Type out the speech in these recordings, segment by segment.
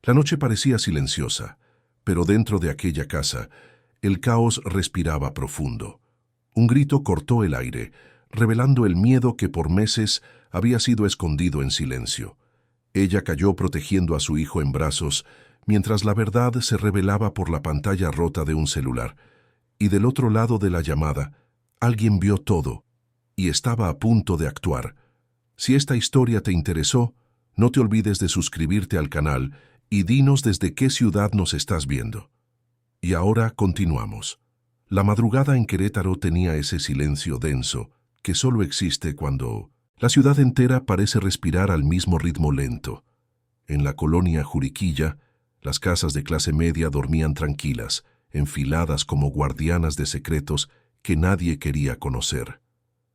La noche parecía silenciosa, pero dentro de aquella casa, el caos respiraba profundo. Un grito cortó el aire, revelando el miedo que por meses había sido escondido en silencio. Ella cayó protegiendo a su hijo en brazos, mientras la verdad se revelaba por la pantalla rota de un celular. Y del otro lado de la llamada, alguien vio todo, y estaba a punto de actuar. Si esta historia te interesó, no te olvides de suscribirte al canal y dinos desde qué ciudad nos estás viendo. Y ahora continuamos. La madrugada en Querétaro tenía ese silencio denso que solo existe cuando la ciudad entera parece respirar al mismo ritmo lento. En la colonia Juriquilla, las casas de clase media dormían tranquilas, enfiladas como guardianas de secretos que nadie quería conocer.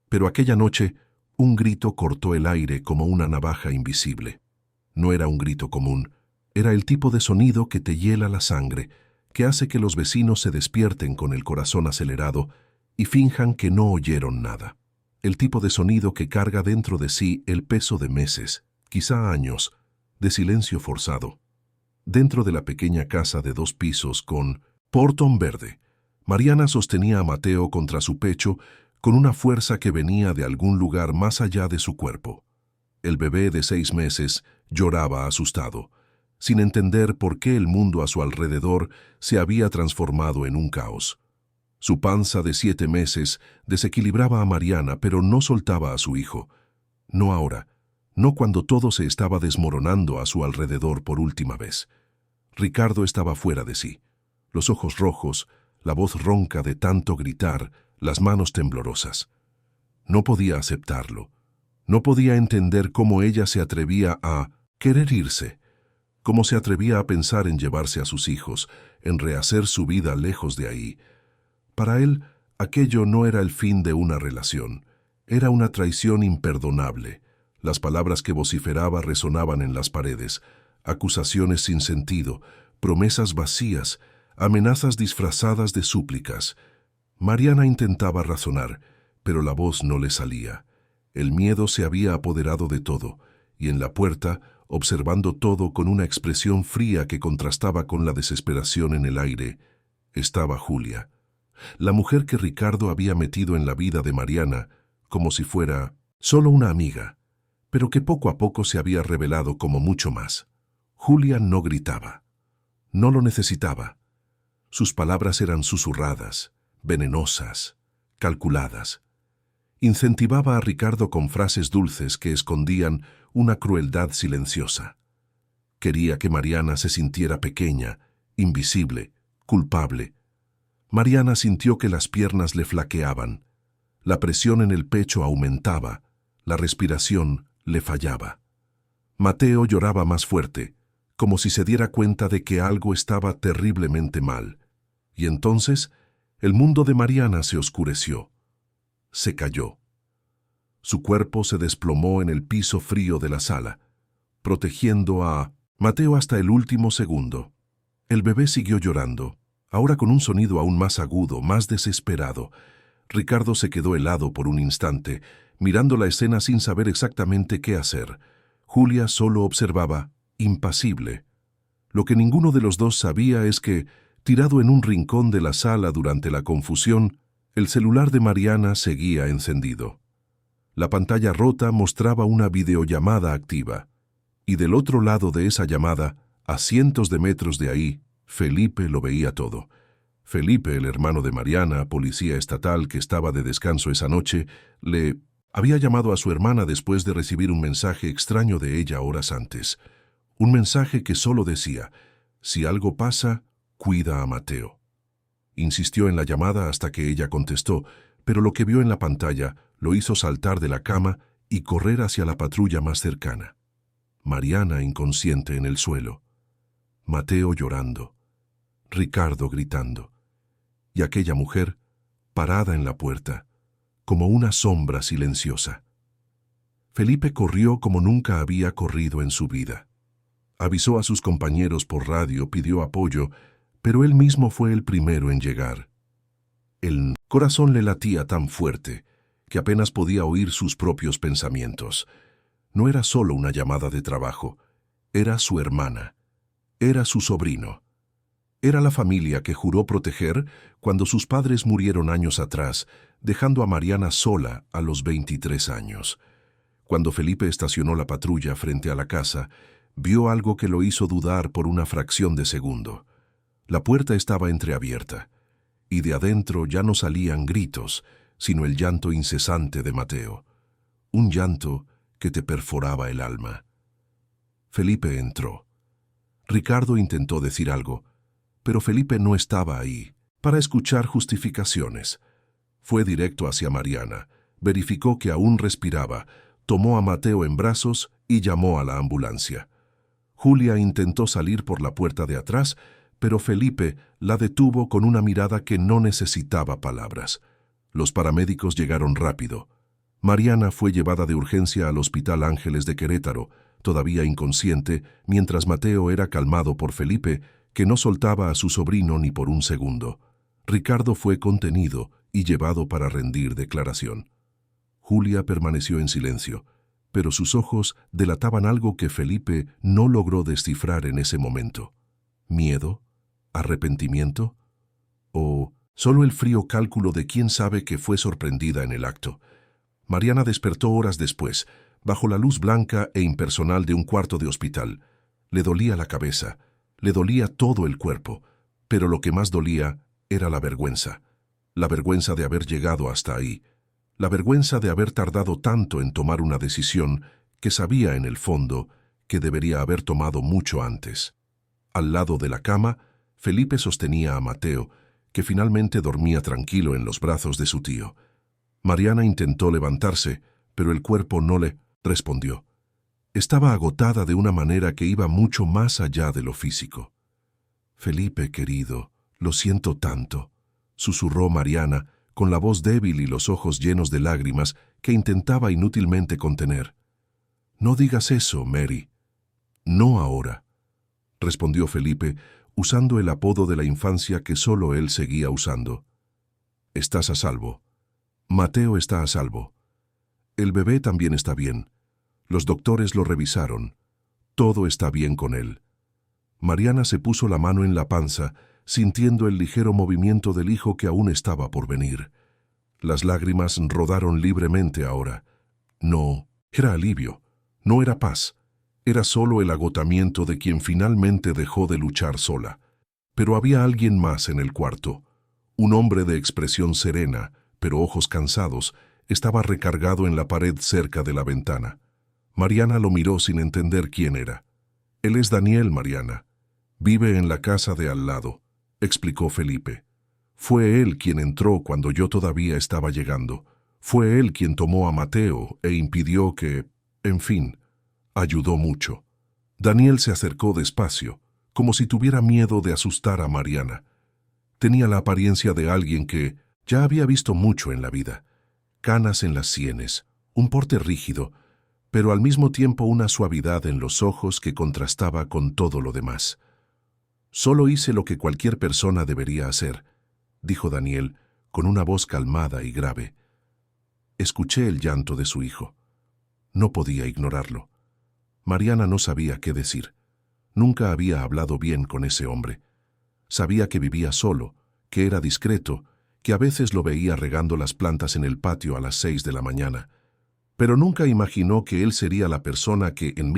Pero aquella noche, un grito cortó el aire como una navaja invisible. No era un grito común, era el tipo de sonido que te hiela la sangre, que hace que los vecinos se despierten con el corazón acelerado y finjan que no oyeron nada. El tipo de sonido que carga dentro de sí el peso de meses, quizá años, de silencio forzado. Dentro de la pequeña casa de 2 pisos con portón verde, Mariana sostenía a Mateo contra su pecho con una fuerza que venía de algún lugar más allá de su cuerpo. El bebé de 6 meses lloraba asustado, sin entender por qué el mundo a su alrededor se había transformado en un caos. Su panza de 7 meses desequilibraba a Mariana, pero no soltaba a su hijo. No ahora, no cuando todo se estaba desmoronando a su alrededor por última vez. Ricardo estaba fuera de sí. Los ojos rojos, la voz ronca de tanto gritar, las manos temblorosas. No podía aceptarlo. No podía entender cómo ella se atrevía a querer irse, cómo se atrevía a pensar en llevarse a sus hijos, en rehacer su vida lejos de ahí. Para él, aquello no era el fin de una relación, era una traición imperdonable. Las palabras que vociferaba resonaban en las paredes, acusaciones sin sentido, promesas vacías, amenazas disfrazadas de súplicas. Mariana intentaba razonar, pero la voz no le salía. El miedo se había apoderado de todo, y en la puerta, observando todo con una expresión fría que contrastaba con la desesperación en el aire, estaba Julia, la mujer que Ricardo había metido en la vida de Mariana como si fuera solo una amiga, pero que poco a poco se había revelado como mucho más. Julia no gritaba. No lo necesitaba. Sus palabras eran susurradas, venenosas, calculadas. Incentivaba a Ricardo con frases dulces que escondían una crueldad silenciosa. Quería que Mariana se sintiera pequeña, invisible, culpable. Mariana sintió que las piernas le flaqueaban. La presión en el pecho aumentaba, la respiración le fallaba. Mateo lloraba más fuerte, como si se diera cuenta de que algo estaba terriblemente mal. Y entonces, el mundo de Mariana se oscureció. Se cayó. Su cuerpo se desplomó en el piso frío de la sala, protegiendo a Mateo hasta el último segundo. El bebé siguió llorando, ahora con un sonido aún más agudo, más desesperado. Ricardo se quedó helado por un instante, mirando la escena sin saber exactamente qué hacer. Julia solo observaba, impasible. Lo que ninguno de los dos sabía es que, tirado en un rincón de la sala durante la confusión, el celular de Mariana seguía encendido. La pantalla rota mostraba una videollamada activa, y del otro lado de esa llamada, a cientos de metros de ahí, Felipe lo veía todo. Felipe, el hermano de Mariana, policía estatal que estaba de descanso esa noche, le había llamado a su hermana después de recibir un mensaje extraño de ella horas antes. Un mensaje que solo decía: si algo pasa, cuida a Mateo. Insistió en la llamada hasta que ella contestó, pero lo que vio en la pantalla lo hizo saltar de la cama y correr hacia la patrulla más cercana. Mariana inconsciente en el suelo, Mateo llorando, Ricardo gritando, y aquella mujer parada en la puerta, como una sombra silenciosa. Felipe corrió como nunca había corrido en su vida. Avisó a sus compañeros por radio, pidió apoyo, pero él mismo fue el primero en llegar. El corazón le latía tan fuerte que apenas podía oír sus propios pensamientos. No era solo una llamada de trabajo, era su hermana. Era su sobrino. Era la familia que juró proteger cuando sus padres murieron años atrás, dejando a Mariana sola a los 23 años. Cuando Felipe estacionó la patrulla frente a la casa, vio algo que lo hizo dudar por una fracción de segundo. La puerta estaba entreabierta, y de adentro ya no salían gritos, sino el llanto incesante de Mateo. Un llanto que te perforaba el alma. Felipe entró. Ricardo intentó decir algo, pero Felipe no estaba ahí para escuchar justificaciones. Fue directo hacia Mariana, verificó que aún respiraba, tomó a Mateo en brazos y llamó a la ambulancia. Julia intentó salir por la puerta de atrás, pero Felipe la detuvo con una mirada que no necesitaba palabras. Los paramédicos llegaron rápido. Mariana fue llevada de urgencia al Hospital Ángeles de Querétaro, todavía inconsciente, mientras Mateo era calmado por Felipe, que no soltaba a su sobrino ni por un segundo. Ricardo fue contenido y llevado para rendir declaración. Julia permaneció en silencio, pero sus ojos delataban algo que Felipe no logró descifrar en ese momento. ¿Miedo? ¿Arrepentimiento? ¿O solo el frío cálculo de quién sabe que fue sorprendida en el acto? Mariana despertó horas después, bajo la luz blanca e impersonal de un cuarto de hospital. Le dolía la cabeza, le dolía todo el cuerpo, pero lo que más dolía era la vergüenza de haber llegado hasta ahí, la vergüenza de haber tardado tanto en tomar una decisión que sabía en el fondo que debería haber tomado mucho antes. Al lado de la cama, Felipe sostenía a Mateo, que finalmente dormía tranquilo en los brazos de su tío. Mariana intentó levantarse, pero el cuerpo no le respondió. Estaba agotada de una manera que iba mucho más allá de lo físico. «Felipe, querido, lo siento tanto», susurró Mariana, con la voz débil y los ojos llenos de lágrimas que intentaba inútilmente contener. «No digas eso, Mary». «No ahora», respondió Felipe, usando el apodo de la infancia que solo él seguía usando. «Estás a salvo. Mateo está a salvo. El bebé también está bien. Los doctores lo revisaron. Todo está bien con él». Mariana se puso la mano en la panza, sintiendo el ligero movimiento del hijo que aún estaba por venir. Las lágrimas rodaron libremente ahora. No era alivio, no era paz. Era solo el agotamiento de quien finalmente dejó de luchar sola. Pero había alguien más en el cuarto. Un hombre de expresión serena, pero ojos cansados, estaba recargado en la pared cerca de la ventana. Mariana lo miró sin entender quién era. «Él es Daniel, Mariana. Vive en la casa de al lado», explicó Felipe. «Fue él quien entró cuando yo todavía estaba llegando. Fue él quien tomó a Mateo e impidió que... En fin, ayudó mucho». Daniel se acercó despacio, como si tuviera miedo de asustar a Mariana. Tenía la apariencia de alguien que ya había visto mucho en la vida. Canas en las sienes, un porte rígido, pero al mismo tiempo una suavidad en los ojos que contrastaba con todo lo demás. «Solo hice lo que cualquier persona debería hacer», dijo Daniel, con una voz calmada y grave. Escuché el llanto de su hijo. No podía ignorarlo. Mariana no sabía qué decir. Nunca había hablado bien con ese hombre. Sabía que vivía solo, que era discreto, que a veces lo veía regando las plantas en el patio a las 6 de la mañana. Pero nunca imaginó que él sería la persona que, en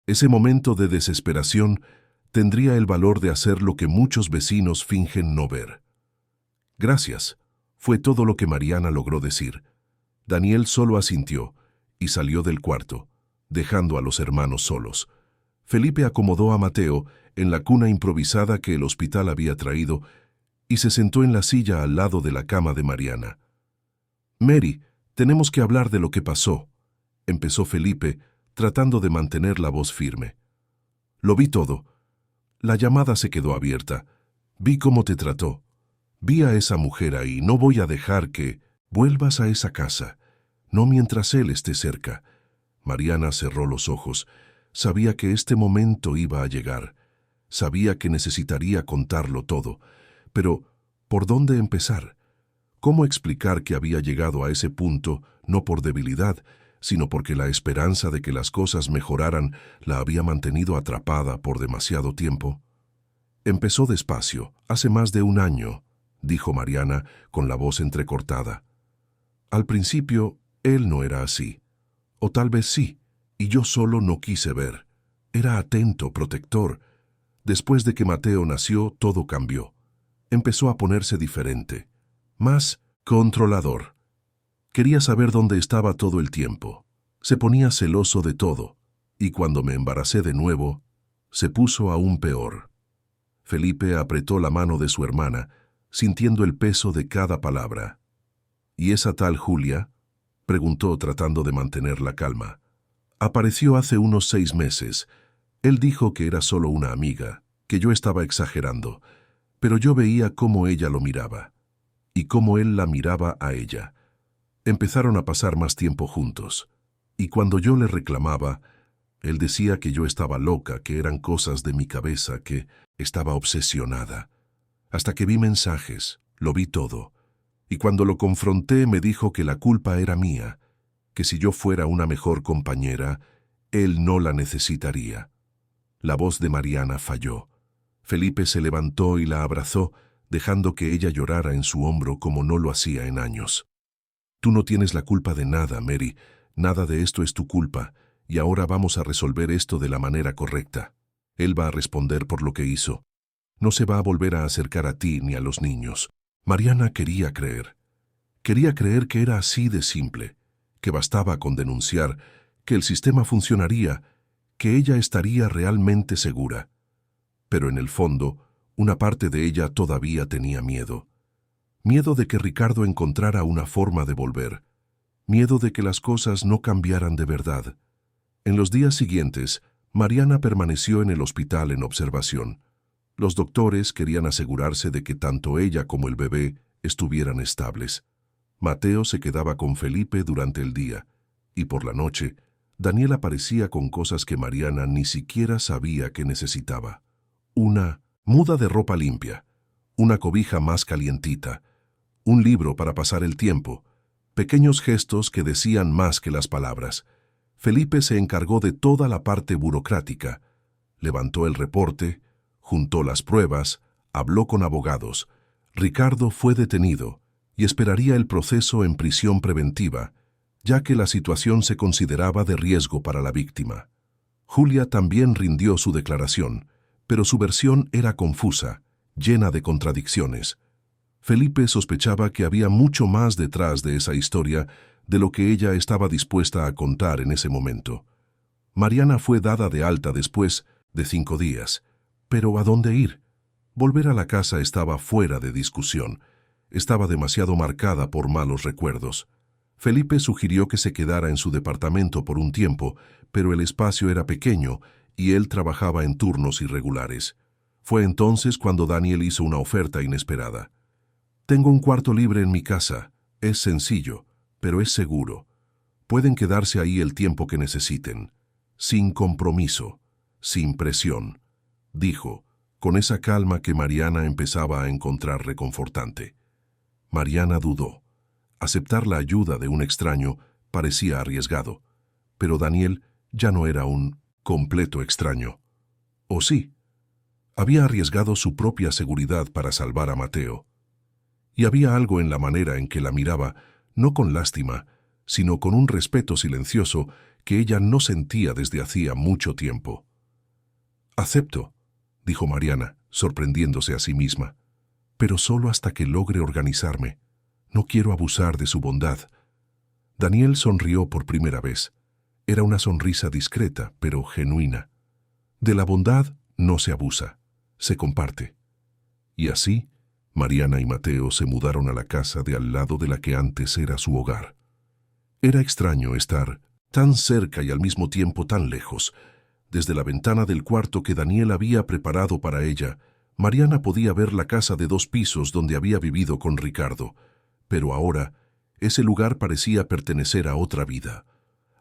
ese momento de desesperación, tendría el valor de hacer lo que muchos vecinos fingen no ver. «Gracias», fue todo lo que Mariana logró decir. Daniel solo asintió y salió del cuarto, dejando a los hermanos solos. Felipe acomodó a Mateo en la cuna improvisada que el hospital había traído y se sentó en la silla al lado de la cama de Mariana. «Mary, tenemos que hablar de lo que pasó», empezó Felipe, tratando de mantener la voz firme. «Lo vi todo. La llamada se quedó abierta. Vi cómo te trató. Vi a esa mujer ahí. No voy a dejar que vuelvas a esa casa. No mientras él esté cerca». Mariana cerró los ojos. Sabía que este momento iba a llegar. Sabía que necesitaría contarlo todo. Pero, ¿por dónde empezar? ¿Cómo explicar que había llegado a ese punto, no por debilidad, sino porque la esperanza de que las cosas mejoraran la había mantenido atrapada por demasiado tiempo. Empezó despacio, hace más de un año, dijo Mariana con la voz entrecortada. Al principio, él no era así. O tal vez sí, y yo solo no quise ver. Era atento, protector. Después de que Mateo nació, todo cambió. Empezó a ponerse diferente, más controlador. Quería saber dónde estaba todo el tiempo. Se ponía celoso de todo, y cuando me embaracé de nuevo, se puso aún peor. Felipe apretó la mano de su hermana, sintiendo el peso de cada palabra. ¿Y esa tal Julia?, preguntó tratando de mantener la calma. Apareció hace unos 6 meses. Él dijo que era solo una amiga, que yo estaba exagerando, pero yo veía cómo ella lo miraba, y cómo él la miraba a ella. Empezaron a pasar más tiempo juntos, y cuando yo le reclamaba, él decía que yo estaba loca, que eran cosas de mi cabeza, que estaba obsesionada. Hasta que vi mensajes, lo vi todo, y cuando lo confronté me dijo que la culpa era mía, que si yo fuera una mejor compañera, él no la necesitaría. La voz de Mariana falló. Felipe se levantó y la abrazó, dejando que ella llorara en su hombro como no lo hacía en años. Tú no tienes la culpa de nada, Mary. Nada de esto es tu culpa, y ahora vamos a resolver esto de la manera correcta. Él va a responder por lo que hizo. No se va a volver a acercar a ti ni a los niños. Mariana quería creer. Quería creer que era así de simple, que bastaba con denunciar, que el sistema funcionaría, que ella estaría realmente segura. Pero en el fondo, una parte de ella todavía tenía miedo. Miedo de que Ricardo encontrara una forma de volver. Miedo de que las cosas no cambiaran de verdad. En los días siguientes, Mariana permaneció en el hospital en observación. Los doctores querían asegurarse de que tanto ella como el bebé estuvieran estables. Mateo se quedaba con Felipe durante el día, y por la noche, Daniel aparecía con cosas que Mariana ni siquiera sabía que necesitaba. Una muda de ropa limpia, una cobija más calientita, un libro para pasar el tiempo, pequeños gestos que decían más que las palabras. Felipe se encargó de toda la parte burocrática. Levantó el reporte, juntó las pruebas, habló con abogados. Ricardo fue detenido y esperaría el proceso en prisión preventiva, ya que la situación se consideraba de riesgo para la víctima. Julia también rindió su declaración, pero su versión era confusa, llena de contradicciones. Felipe sospechaba que había mucho más detrás de esa historia de lo que ella estaba dispuesta a contar en ese momento. Mariana fue dada de alta después de 5 días. ¿Pero a dónde ir? Volver a la casa estaba fuera de discusión. Estaba demasiado marcada por malos recuerdos. Felipe sugirió que se quedara en su departamento por un tiempo, pero el espacio era pequeño y él trabajaba en turnos irregulares. Fue entonces cuando Daniel hizo una oferta inesperada. Tengo un cuarto libre en mi casa. Es sencillo, pero es seguro. Pueden quedarse ahí el tiempo que necesiten. Sin compromiso, sin presión, dijo, con esa calma que Mariana empezaba a encontrar reconfortante. Mariana dudó. Aceptar la ayuda de un extraño parecía arriesgado, pero Daniel ya no era un completo extraño. ¿O sí? Había arriesgado su propia seguridad para salvar a Mateo. Y había algo en la manera en que la miraba, no con lástima, sino con un respeto silencioso que ella no sentía desde hacía mucho tiempo. «Acepto», dijo Mariana, sorprendiéndose a sí misma, «pero solo hasta que logre organizarme. No quiero abusar de su bondad». Daniel sonrió por primera vez. Era una sonrisa discreta, pero genuina. De la bondad no se abusa, se comparte. Y así, Mariana y Mateo se mudaron a la casa de al lado de la que antes era su hogar. Era extraño estar tan cerca y al mismo tiempo tan lejos. Desde la ventana del cuarto que Daniel había preparado para ella, Mariana podía ver la casa de 2 pisos donde había vivido con Ricardo. Pero ahora, ese lugar parecía pertenecer a otra vida,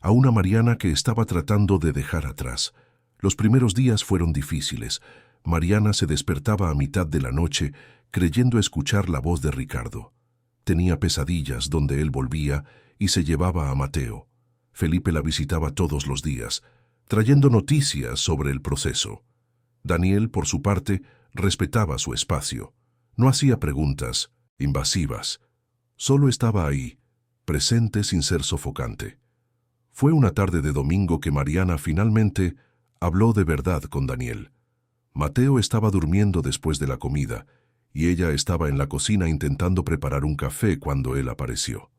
a una Mariana que estaba tratando de dejar atrás. Los primeros días fueron difíciles. Mariana se despertaba a mitad de la noche creyendo escuchar la voz de Ricardo. Tenía pesadillas donde él volvía y se llevaba a Mateo. Felipe la visitaba todos los días, trayendo noticias sobre el proceso. Daniel, por su parte, respetaba su espacio. No hacía preguntas invasivas. Solo estaba ahí, presente sin ser sofocante. Fue una tarde de domingo que Mariana finalmente habló de verdad con Daniel. Mateo estaba durmiendo después de la comida, y ella estaba en la cocina intentando preparar un café cuando él apareció.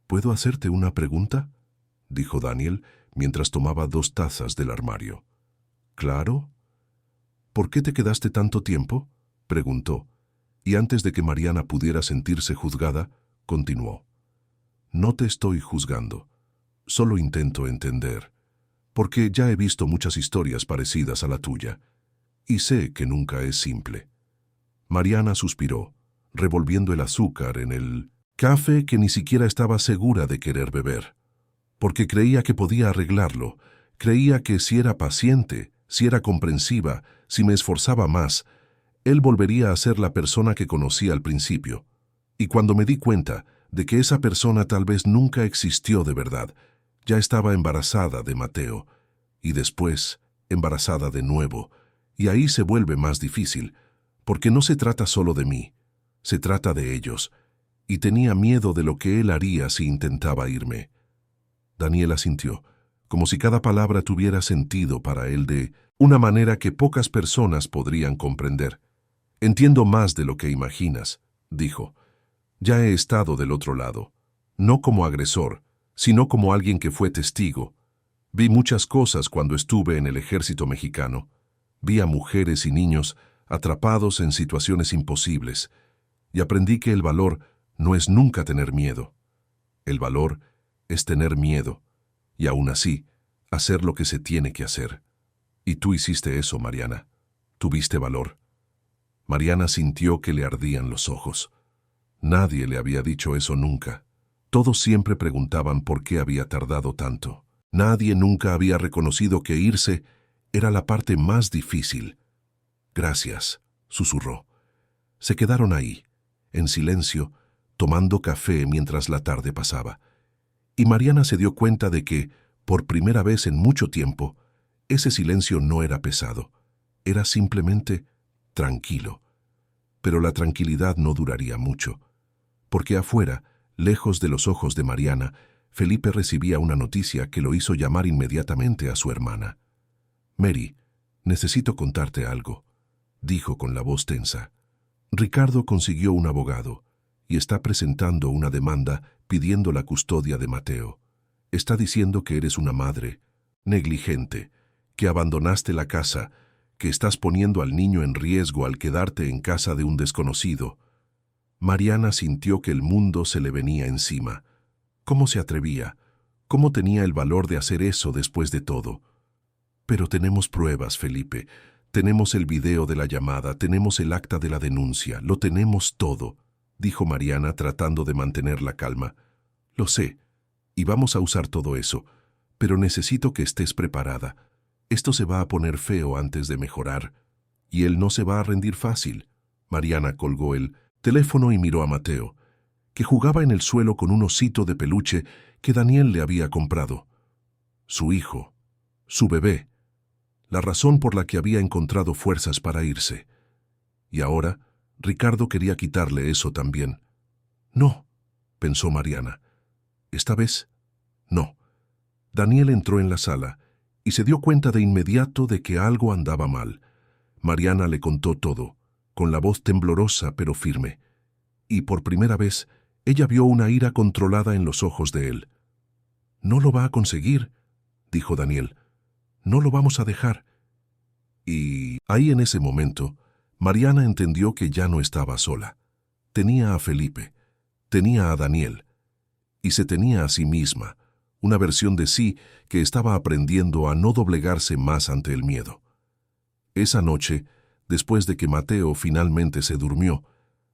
¿Puedo hacerte una pregunta?, dijo Daniel mientras tomaba 2 tazas del armario. ¿Claro? ¿Por qué te quedaste tanto tiempo?, preguntó, y antes de que Mariana pudiera sentirse juzgada, continuó. No te estoy juzgando, solo intento entender, porque ya he visto muchas historias parecidas a la tuya, y sé que nunca es simple. Mariana suspiró, revolviendo el azúcar en el café que ni siquiera estaba segura de querer beber, porque creía que podía arreglarlo, creía que si era paciente, si era comprensiva, si me esforzaba más, él volvería a ser la persona que conocí al principio. Y cuando me di cuenta de que esa persona tal vez nunca existió de verdad, ya estaba embarazada de Mateo, y después embarazada de nuevo, y ahí se vuelve más difícil, porque no se trata solo de mí, se trata de ellos, y tenía miedo de lo que él haría si intentaba irme. Daniel asintió, como si cada palabra tuviera sentido para él de una manera que pocas personas podrían comprender. Entiendo más de lo que imaginas, dijo. Ya he estado del otro lado, no como agresor, sino como alguien que fue testigo. Vi muchas cosas cuando estuve en el ejército mexicano. Vi a mujeres y niños atrapados en situaciones imposibles, y aprendí que el valor no es nunca tener miedo. El valor es tener miedo, y aún así, hacer lo que se tiene que hacer. Y tú hiciste eso, Mariana. Tuviste valor. Mariana sintió que le ardían los ojos. Nadie le había dicho eso nunca. Todos siempre preguntaban por qué había tardado tanto. Nadie nunca había reconocido que irse era la parte más difícil. Gracias, susurró. Se quedaron ahí, en silencio, tomando café mientras la tarde pasaba. Y Mariana se dio cuenta de que, por primera vez en mucho tiempo, ese silencio no era pesado. Era simplemente tranquilo. Pero la tranquilidad no duraría mucho, porque afuera, lejos de los ojos de Mariana, Felipe recibía una noticia que lo hizo llamar inmediatamente a su hermana. «Mary, necesito contarte algo», dijo con la voz tensa. «Ricardo consiguió un abogado y está presentando una demanda pidiendo la custodia de Mateo. Está diciendo que eres una madre negligente, que abandonaste la casa, que estás poniendo al niño en riesgo al quedarte en casa de un desconocido». Mariana sintió que el mundo se le venía encima. ¿Cómo se atrevía? ¿Cómo tenía el valor de hacer eso después de todo? «Pero tenemos pruebas, Felipe. Tenemos el video de la llamada, tenemos el acta de la denuncia, lo tenemos todo», dijo Mariana tratando de mantener la calma. «Lo sé, y vamos a usar todo eso, pero necesito que estés preparada. Esto se va a poner feo antes de mejorar, y él no se va a rendir fácil». Mariana colgó el teléfono y miró a Mateo, que jugaba en el suelo con un osito de peluche que Daniel le había comprado. Su hijo, su bebé, la razón por la que había encontrado fuerzas para irse. Y ahora, Ricardo quería quitarle eso también. «No», pensó Mariana. «Esta vez, no». Daniel entró en la sala y se dio cuenta de inmediato de que algo andaba mal. Mariana le contó todo, con la voz temblorosa pero firme. Y por primera vez, ella vio una ira controlada en los ojos de él. «No lo va a conseguir», dijo Daniel. «No lo vamos a dejar». Y ahí en ese momento, Mariana entendió que ya no estaba sola. Tenía a Felipe, tenía a Daniel, y se tenía a sí misma, una versión de sí que estaba aprendiendo a no doblegarse más ante el miedo. Esa noche, después de que Mateo finalmente se durmió,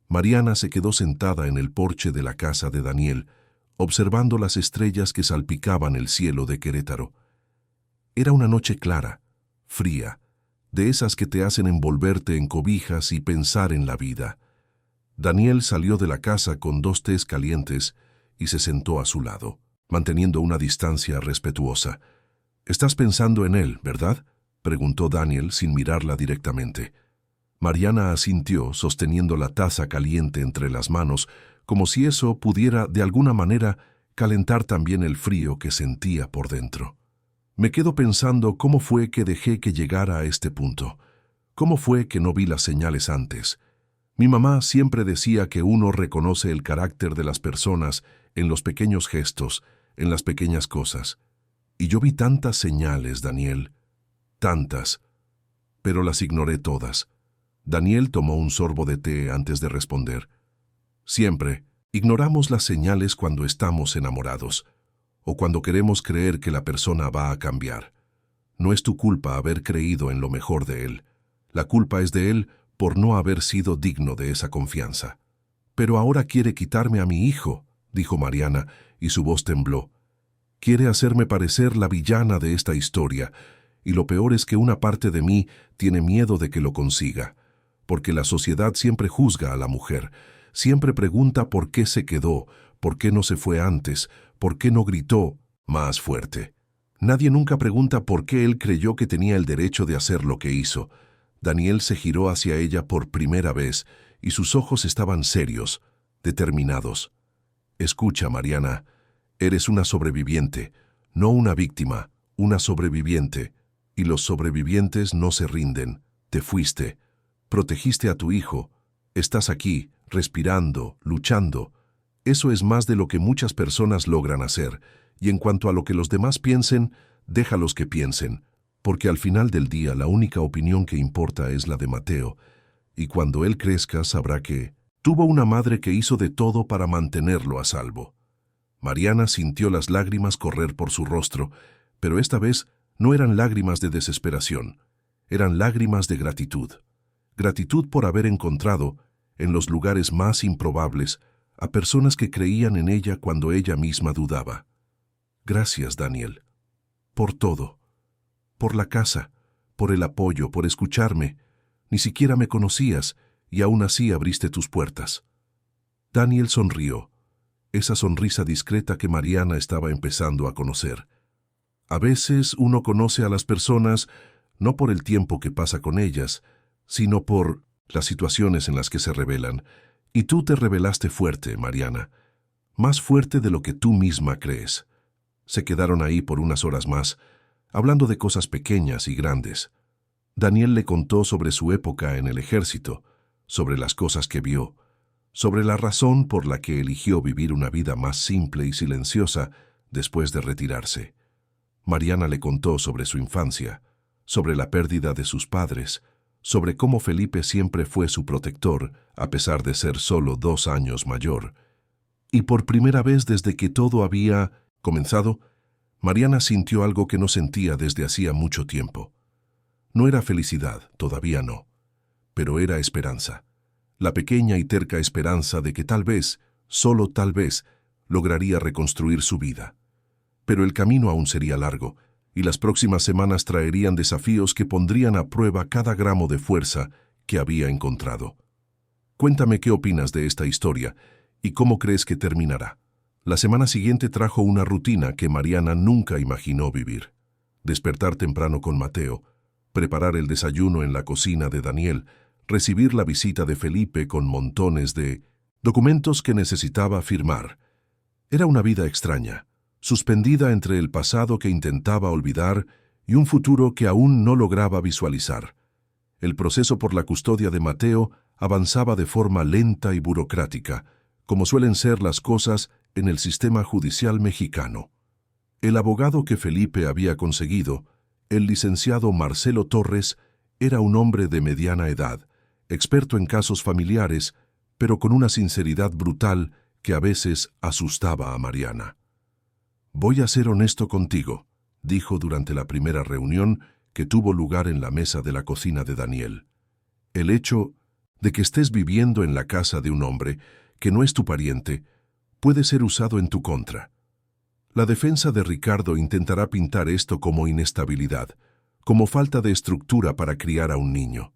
Mariana se quedó sentada en el porche de la casa de Daniel, observando las estrellas que salpicaban el cielo de Querétaro. Era una noche clara, fría, de esas que te hacen envolverte en cobijas y pensar en la vida. Daniel salió de la casa con 2 tés calientes y se sentó a su lado. manteniendo una distancia respetuosa. «Estás pensando en él, ¿verdad?», preguntó Daniel sin mirarla directamente. Mariana asintió, sosteniendo la taza caliente entre las manos, como si eso pudiera, de alguna manera, calentar también el frío que sentía por dentro. «Me quedo pensando cómo fue que dejé que llegara a este punto. ¿Cómo fue que no vi las señales antes? Mi mamá siempre decía que uno reconoce el carácter de las personas en los pequeños gestos, en las pequeñas cosas. Y yo vi tantas señales, Daniel, tantas, pero las ignoré todas». Daniel tomó un sorbo de té antes de responder. «Siempre ignoramos las señales cuando estamos enamorados, o cuando queremos creer que la persona va a cambiar. No es tu culpa haber creído en lo mejor de él. La culpa es de él por no haber sido digno de esa confianza». «Pero ahora quiere quitarme a mi hijo», dijo Mariana, y su voz tembló. «Quiere hacerme parecer la villana de esta historia, y lo peor es que una parte de mí tiene miedo de que lo consiga, porque la sociedad siempre juzga a la mujer, siempre pregunta por qué se quedó, por qué no se fue antes, por qué no gritó más fuerte. Nadie nunca pregunta por qué él creyó que tenía el derecho de hacer lo que hizo». Daniel se giró hacia ella por primera vez, y sus ojos estaban serios, determinados. «Escucha, Mariana, eres una sobreviviente, no una víctima, una sobreviviente, y los sobrevivientes no se rinden. Te fuiste, protegiste a tu hijo, estás aquí, respirando, luchando. Eso es más de lo que muchas personas logran hacer, y en cuanto a lo que los demás piensen, déjalos que piensen, porque al final del día la única opinión que importa es la de Mateo, y cuando él crezca sabrá que tuvo una madre que hizo de todo para mantenerlo a salvo». Mariana sintió las lágrimas correr por su rostro, pero esta vez no eran lágrimas de desesperación, eran lágrimas de gratitud. Gratitud por haber encontrado, en los lugares más improbables, a personas que creían en ella cuando ella misma dudaba. «Gracias, Daniel, por todo, por la casa, por el apoyo, por escucharme. Ni siquiera me conocías, y aún así abriste tus puertas». Daniel sonrió, esa sonrisa discreta que Mariana estaba empezando a conocer. A veces uno conoce a las personas no por el tiempo que pasa con ellas, sino por las situaciones en las que se revelan. Y tú te revelaste fuerte, Mariana, más fuerte de lo que tú misma crees. Se quedaron ahí por unas horas más, hablando de cosas pequeñas y grandes. Daniel le contó sobre su época en el ejército, sobre las cosas que vio, sobre la razón por la que eligió vivir una vida más simple y silenciosa después de retirarse. Mariana le contó sobre su infancia, sobre la pérdida de sus padres, sobre cómo Felipe siempre fue su protector, a pesar de ser solo 2 años mayor. Y por primera vez desde que todo había comenzado, Mariana sintió algo que no sentía desde hacía mucho tiempo. No era felicidad, todavía no, pero era esperanza. La pequeña y terca esperanza de que tal vez, solo tal vez, lograría reconstruir su vida. Pero el camino aún sería largo, y las próximas semanas traerían desafíos que pondrían a prueba cada gramo de fuerza que había encontrado. «Cuéntame qué opinas de esta historia y cómo crees que terminará». La semana siguiente trajo una rutina que Mariana nunca imaginó vivir. Despertar temprano con Mateo, preparar el desayuno en la cocina de Daniel, recibir la visita de Felipe con montones de documentos que necesitaba firmar. Era una vida extraña, suspendida entre el pasado que intentaba olvidar y un futuro que aún no lograba visualizar. El proceso por la custodia de Mateo avanzaba de forma lenta y burocrática, como suelen ser las cosas en el sistema judicial mexicano. El abogado que Felipe había conseguido, el licenciado Marcelo Torres, era un hombre de mediana edad, experto en casos familiares, pero con una sinceridad brutal que a veces asustaba a Mariana. «Voy a ser honesto contigo», dijo durante la primera reunión que tuvo lugar en la mesa de la cocina de Daniel. «El hecho de que estés viviendo en la casa de un hombre que no es tu pariente puede ser usado en tu contra. La defensa de Ricardo intentará pintar esto como inestabilidad, como falta de estructura para criar a un niño».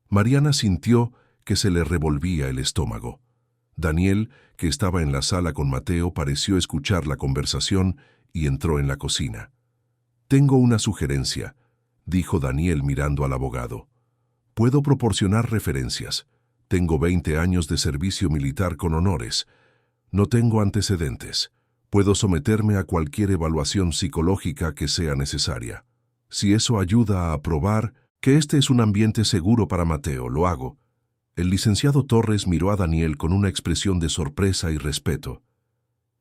Mariana sintió que se le revolvía el estómago. Daniel, que estaba en la sala con Mateo, pareció escuchar la conversación y entró en la cocina. «Tengo una sugerencia», dijo Daniel mirando al abogado. «Puedo proporcionar referencias. Tengo 20 años de servicio militar con honores. No tengo antecedentes. Puedo someterme a cualquier evaluación psicológica que sea necesaria. Si eso ayuda a probar que este es un ambiente seguro para Mateo, lo hago». El licenciado Torres miró a Daniel con una expresión de sorpresa y respeto.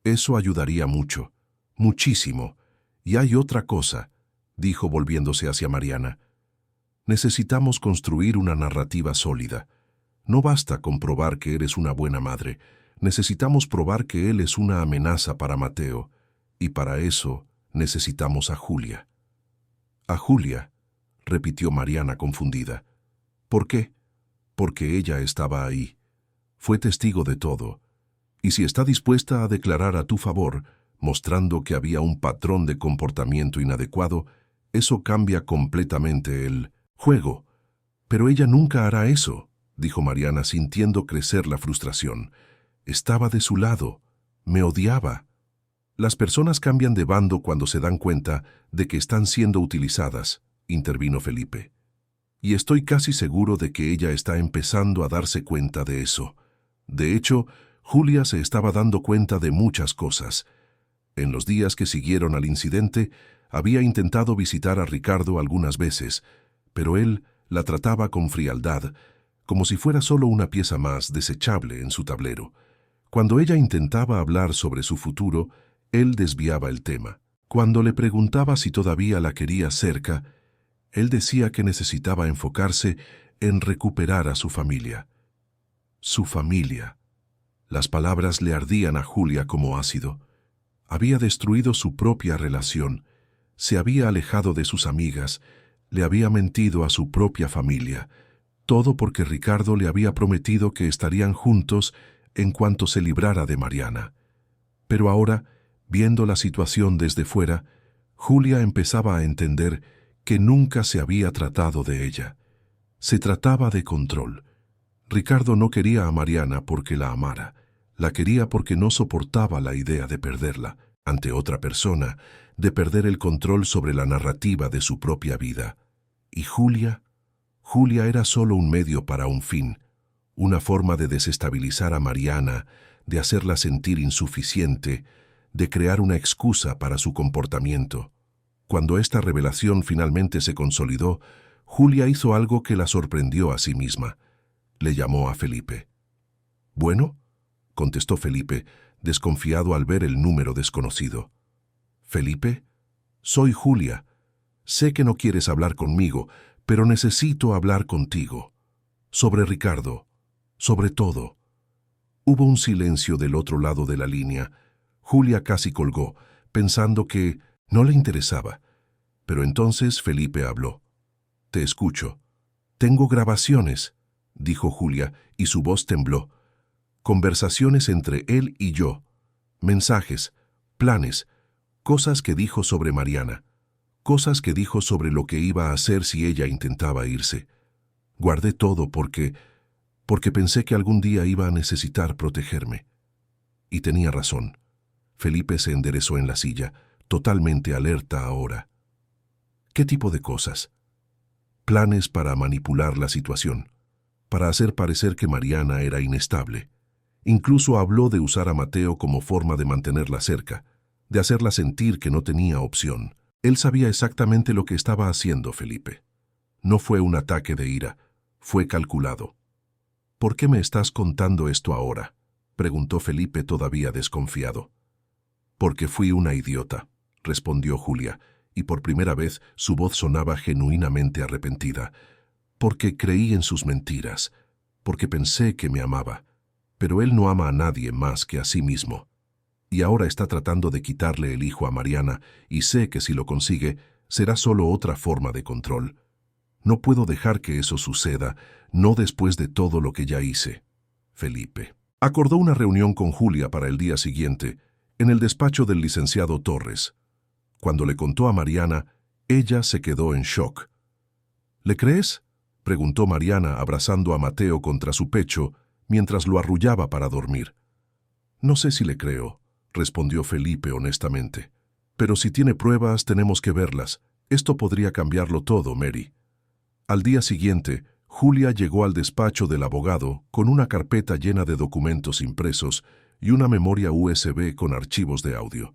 «Eso ayudaría mucho, muchísimo. Y hay otra cosa», dijo volviéndose hacia Mariana. «Necesitamos construir una narrativa sólida. No basta con probar que eres una buena madre. Necesitamos probar que él es una amenaza para Mateo. Y para eso necesitamos a Julia». «¿A Julia?», repitió Mariana confundida. «¿Por qué?». «Porque ella estaba ahí. Fue testigo de todo. Y si está dispuesta a declarar a tu favor, mostrando que había un patrón de comportamiento inadecuado, eso cambia completamente el juego». «Pero ella nunca hará eso», dijo Mariana sintiendo crecer la frustración. «Estaba de su lado. Me odiaba». «Las personas cambian de bando cuando se dan cuenta de que están siendo utilizadas», intervino Felipe. «Y estoy casi seguro de que ella está empezando a darse cuenta de eso. De hecho, Julia se estaba dando cuenta de muchas cosas. En los días que siguieron al incidente, había intentado visitar a Ricardo algunas veces, pero él la trataba con frialdad, como si fuera solo una pieza más desechable en su tablero. Cuando ella intentaba hablar sobre su futuro, él desviaba el tema. Cuando le preguntaba si todavía la quería cerca, él decía que necesitaba enfocarse en recuperar a su familia. Su familia. Las palabras le ardían a Julia como ácido. Había destruido su propia relación, se había alejado de sus amigas, le había mentido a su propia familia, todo porque Ricardo le había prometido que estarían juntos en cuanto se librara de Mariana. Pero ahora, viendo la situación desde fuera, Julia empezaba a entender que nunca se había tratado de ella. Se trataba de control. Ricardo no quería a Mariana porque la amara, la quería porque no soportaba la idea de perderla ante otra persona, de perder el control sobre la narrativa de su propia vida. ¿Y Julia? Julia era solo un medio para un fin, una forma de desestabilizar a Mariana, de hacerla sentir insuficiente, de crear una excusa para su comportamiento. Cuando esta revelación finalmente se consolidó, Julia hizo algo que la sorprendió a sí misma. Le llamó a Felipe. «¿Bueno?», contestó Felipe, desconfiado al ver el número desconocido. «¿Felipe? Soy Julia. Sé que no quieres hablar conmigo, pero necesito hablar contigo. Sobre Ricardo. Sobre todo». Hubo un silencio del otro lado de la línea. Julia casi colgó, pensando que no le interesaba. Pero entonces Felipe habló. «Te escucho». «Tengo grabaciones», dijo Julia, y su voz tembló. «Conversaciones entre él y yo. Mensajes, planes, cosas que dijo sobre Mariana, cosas que dijo sobre lo que iba a hacer si ella intentaba irse. Guardé todo porque pensé que algún día iba a necesitar protegerme». Y tenía razón. Felipe se enderezó en la silla, totalmente alerta ahora. ¿Qué tipo de cosas? Planes para manipular la situación, para hacer parecer que Mariana era inestable. Incluso habló de usar a Mateo como forma de mantenerla cerca, de hacerla sentir que no tenía opción. Él sabía exactamente lo que estaba haciendo, Felipe. No fue un ataque de ira, fue calculado. «¿Por qué me estás contando esto ahora?», preguntó Felipe todavía desconfiado. «Porque fui una idiota», respondió Julia, y por primera vez su voz sonaba genuinamente arrepentida. «Porque creí en sus mentiras, porque pensé que me amaba. Pero él no ama a nadie más que a sí mismo. Y ahora está tratando de quitarle el hijo a Mariana, y sé que si lo consigue, será solo otra forma de control. No puedo dejar que eso suceda, no después de todo lo que ya hice». Felipe acordó una reunión con Julia para el día siguiente, en el despacho del licenciado Torres. Cuando le contó a Mariana, ella se quedó en shock. «¿Le crees?», preguntó Mariana abrazando a Mateo contra su pecho, mientras lo arrullaba para dormir. «No sé si le creo», respondió Felipe honestamente. «Pero si tiene pruebas, tenemos que verlas. Esto podría cambiarlo todo, Mary». Al día siguiente, Julia llegó al despacho del abogado con una carpeta llena de documentos impresos y una memoria USB con archivos de audio.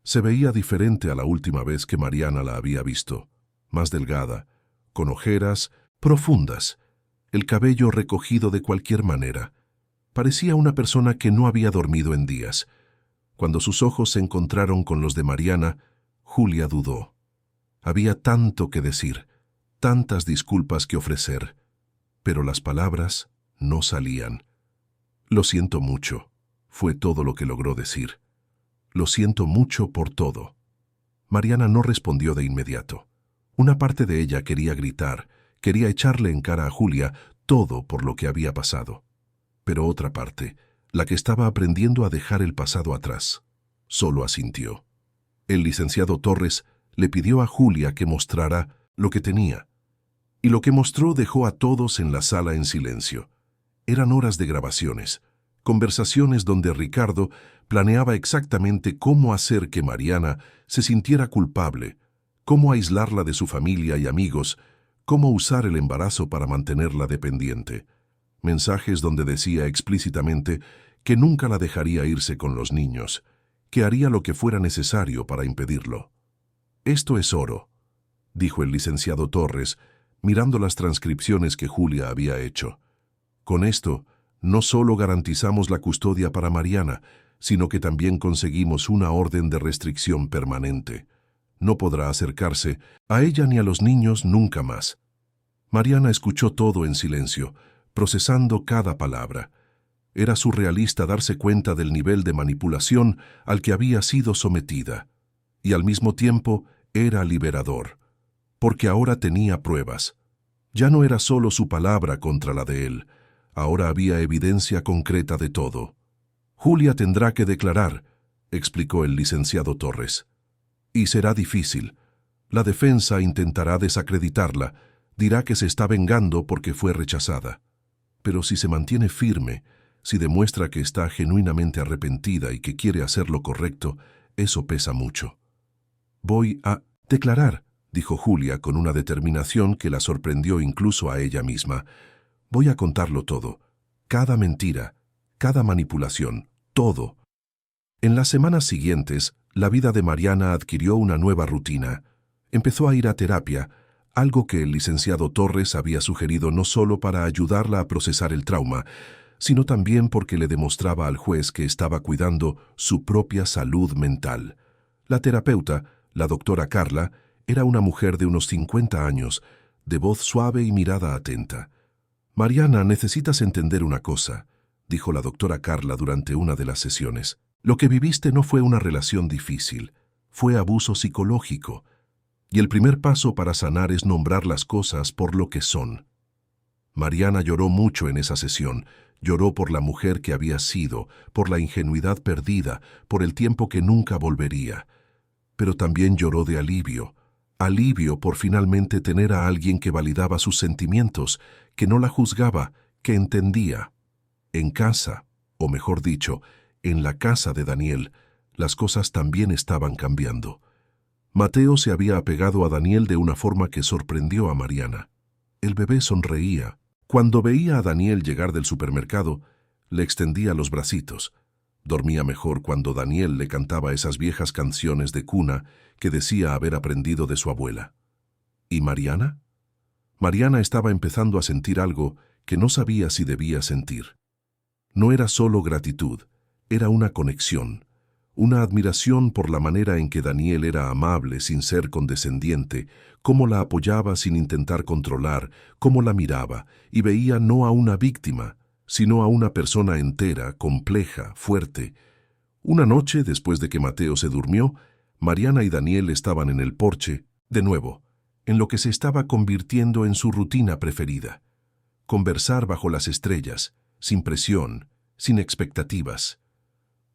Se veía diferente a la última vez que Mariana la había visto, más delgada, con ojeras profundas, el cabello recogido de cualquier manera. Parecía una persona que no había dormido en días. Cuando sus ojos se encontraron con los de Mariana, Julia dudó. Había tanto que decir, tantas disculpas que ofrecer, pero las palabras no salían. «Lo siento mucho», fue todo lo que logró decir. «Lo siento mucho por todo». Mariana no respondió de inmediato. Una parte de ella quería gritar, quería echarle en cara a Julia todo por lo que había pasado. Pero otra parte, la que estaba aprendiendo a dejar el pasado atrás, solo asintió. El licenciado Torres le pidió a Julia que mostrara lo que tenía. Y lo que mostró dejó a todos en la sala en silencio. Eran horas de grabaciones, conversaciones donde Ricardo planeaba exactamente cómo hacer que Mariana se sintiera culpable, cómo aislarla de su familia y amigos, cómo usar el embarazo para mantenerla dependiente. Mensajes donde decía explícitamente que nunca la dejaría irse con los niños, que haría lo que fuera necesario para impedirlo. «Esto es oro», dijo el licenciado Torres, mirando las transcripciones que Julia había hecho. «Con esto, no solo garantizamos la custodia para Mariana, sino que también conseguimos una orden de restricción permanente. No podrá acercarse a ella ni a los niños nunca más». Mariana escuchó todo en silencio, procesando cada palabra. Era surrealista darse cuenta del nivel de manipulación al que había sido sometida, y al mismo tiempo era liberador, porque ahora tenía pruebas. Ya no era solo su palabra contra la de él, ahora había evidencia concreta de todo. «Julia tendrá que declarar», explicó el licenciado Torres. «Y será difícil. La defensa intentará desacreditarla, dirá que se está vengando porque fue rechazada. Pero si se mantiene firme, si demuestra que está genuinamente arrepentida y que quiere hacer lo correcto, eso pesa mucho». «Voy a declarar», dijo Julia con una determinación que la sorprendió incluso a ella misma. «Voy a contarlo todo, cada mentira, cada manipulación, todo». En las semanas siguientes, la vida de Mariana adquirió una nueva rutina. Empezó a ir a terapia, algo que el licenciado Torres había sugerido no solo para ayudarla a procesar el trauma, sino también porque le demostraba al juez que estaba cuidando su propia salud mental. La terapeuta, la doctora Carla, era una mujer de unos 50 años, de voz suave y mirada atenta. «Mariana, necesitas entender una cosa», dijo la doctora Carla durante una de las sesiones. «Lo que viviste no fue una relación difícil, fue abuso psicológico. Y el primer paso para sanar es nombrar las cosas por lo que son». Mariana lloró mucho en esa sesión. Lloró por la mujer que había sido, por la ingenuidad perdida, por el tiempo que nunca volvería. Pero también lloró de alivio. Alivio por finalmente tener a alguien que validaba sus sentimientos, que no la juzgaba, que entendía. En casa, o mejor dicho, en la casa de Daniel, las cosas también estaban cambiando. Mateo se había apegado a Daniel de una forma que sorprendió a Mariana. El bebé sonreía. Cuando veía a Daniel llegar del supermercado, le extendía los bracitos. Dormía mejor cuando Daniel le cantaba esas viejas canciones de cuna que decía haber aprendido de su abuela. ¿Y Mariana? Mariana estaba empezando a sentir algo que no sabía si debía sentir. No era solo gratitud, era una conexión, una admiración por la manera en que Daniel era amable sin ser condescendiente, cómo la apoyaba sin intentar controlar, cómo la miraba y veía no a una víctima, sino a una persona entera, compleja, fuerte. Una noche, después de que Mateo se durmió, Mariana y Daniel estaban en el porche, de nuevo, en lo que se estaba convirtiendo en su rutina preferida. Conversar bajo las estrellas, sin presión, sin expectativas.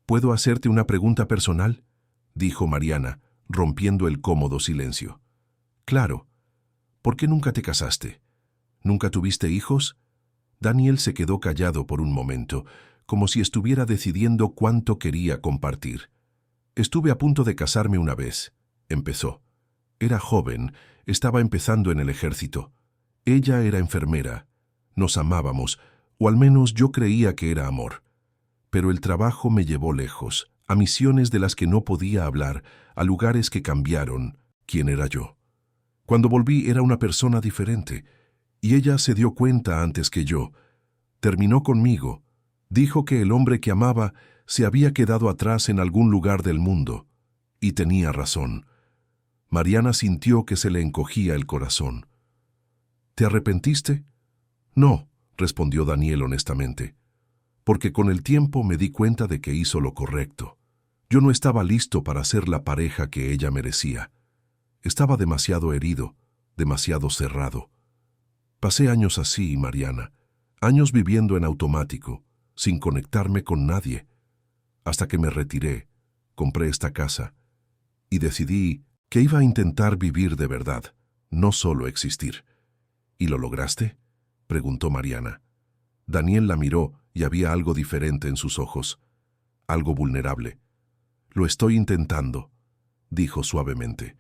«¿Puedo hacerte una pregunta personal?», dijo Mariana, rompiendo el cómodo silencio. «Claro. ¿Por qué nunca te casaste? ¿Nunca tuviste hijos? Daniel se quedó callado por un momento, como si estuviera decidiendo cuánto quería compartir. Estuve a punto de casarme una vez, empezó. Era joven, estaba empezando en el ejército. Ella era enfermera. Nos amábamos, o al menos yo creía que era amor. Pero el trabajo me llevó lejos, a misiones de las que no podía hablar, a lugares que cambiaron quién era yo. Cuando volví era una persona diferente, y ella se dio cuenta antes que yo. Terminó conmigo. Dijo que el hombre que amaba se había quedado atrás en algún lugar del mundo. Y tenía razón. Mariana sintió que se le encogía el corazón. ¿Te arrepentiste? No, respondió Daniel honestamente, porque con el tiempo me di cuenta de que hizo lo correcto. Yo no estaba listo para ser la pareja que ella merecía. Estaba demasiado herido, demasiado cerrado. Pasé años así, Mariana, años viviendo en automático, sin conectarme con nadie, hasta que me retiré, compré esta casa y decidí que iba a intentar vivir de verdad, no solo existir. ¿Y lo lograste?, preguntó Mariana. Daniel la miró y había algo diferente en sus ojos, algo vulnerable. Lo estoy intentando, dijo suavemente.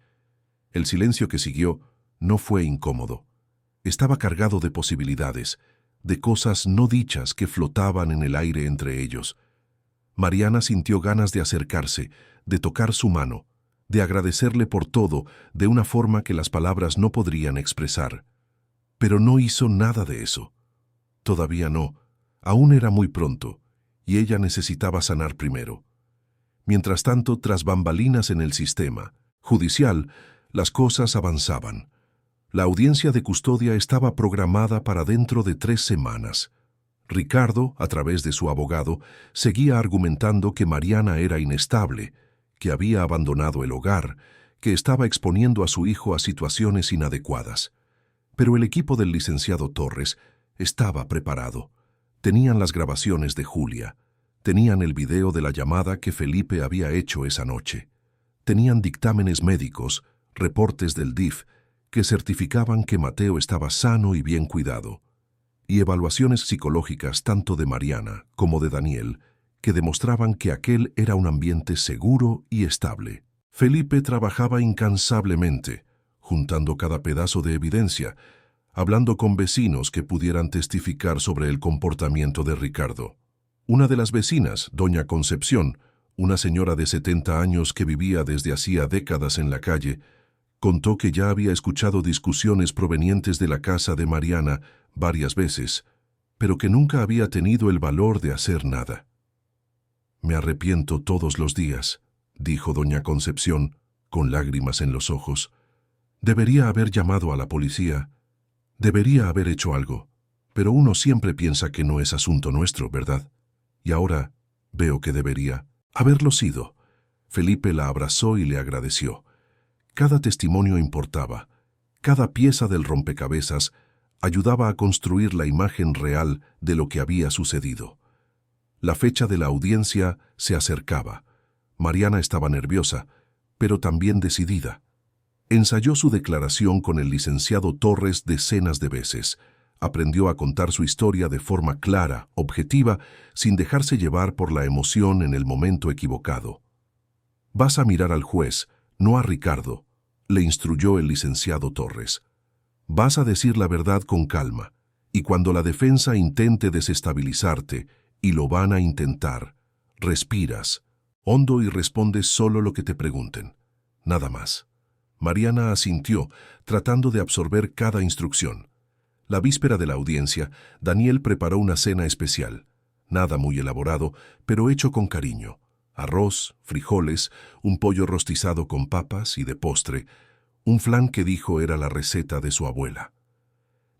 El silencio que siguió no fue incómodo. Estaba cargado de posibilidades, de cosas no dichas que flotaban en el aire entre ellos. Mariana sintió ganas de acercarse, de tocar su mano, de agradecerle por todo de una forma que las palabras no podrían expresar. Pero no hizo nada de eso. Todavía no, aún era muy pronto, y ella necesitaba sanar primero. Mientras tanto, tras bambalinas en el sistema judicial, las cosas avanzaban. La audiencia de custodia estaba programada para dentro de 3 semanas. Ricardo, a través de su abogado, seguía argumentando que Mariana era inestable, que había abandonado el hogar, que estaba exponiendo a su hijo a situaciones inadecuadas. Pero el equipo del licenciado Torres estaba preparado. Tenían las grabaciones de Julia. Tenían el video de la llamada que Felipe había hecho esa noche. Tenían dictámenes médicos, reportes del DIF, que certificaban que Mateo estaba sano y bien cuidado, y evaluaciones psicológicas tanto de Mariana como de Daniel, que demostraban que aquel era un ambiente seguro y estable. Felipe trabajaba incansablemente, juntando cada pedazo de evidencia, hablando con vecinos que pudieran testificar sobre el comportamiento de Ricardo. Una de las vecinas, doña Concepción, una señora de 70 años que vivía desde hacía décadas en la calle, contó que ya había escuchado discusiones provenientes de la casa de Mariana varias veces, pero que nunca había tenido el valor de hacer nada. «Me arrepiento todos los días», dijo doña Concepción, con lágrimas en los ojos. «Debería haber llamado a la policía. Debería haber hecho algo. Pero uno siempre piensa que no es asunto nuestro, ¿verdad? Y ahora veo que debería haberlo sido». Felipe la abrazó y le agradeció. Cada testimonio importaba. Cada pieza del rompecabezas ayudaba a construir la imagen real de lo que había sucedido. La fecha de la audiencia se acercaba. Mariana estaba nerviosa, pero también decidida. Ensayó su declaración con el licenciado Torres decenas de veces. Aprendió a contar su historia de forma clara, objetiva, sin dejarse llevar por la emoción en el momento equivocado. «Vas a mirar al juez, no a Ricardo», le instruyó el licenciado Torres. «Vas a decir la verdad con calma, y cuando la defensa intente desestabilizarte, y lo van a intentar, respiras hondo y respondes solo lo que te pregunten. Nada más». Mariana asintió, tratando de absorber cada instrucción. La víspera de la audiencia, Daniel preparó una cena especial. Nada muy elaborado, pero hecho con cariño. Arroz, frijoles, un pollo rostizado con papas y de postre, un flan que dijo era la receta de su abuela.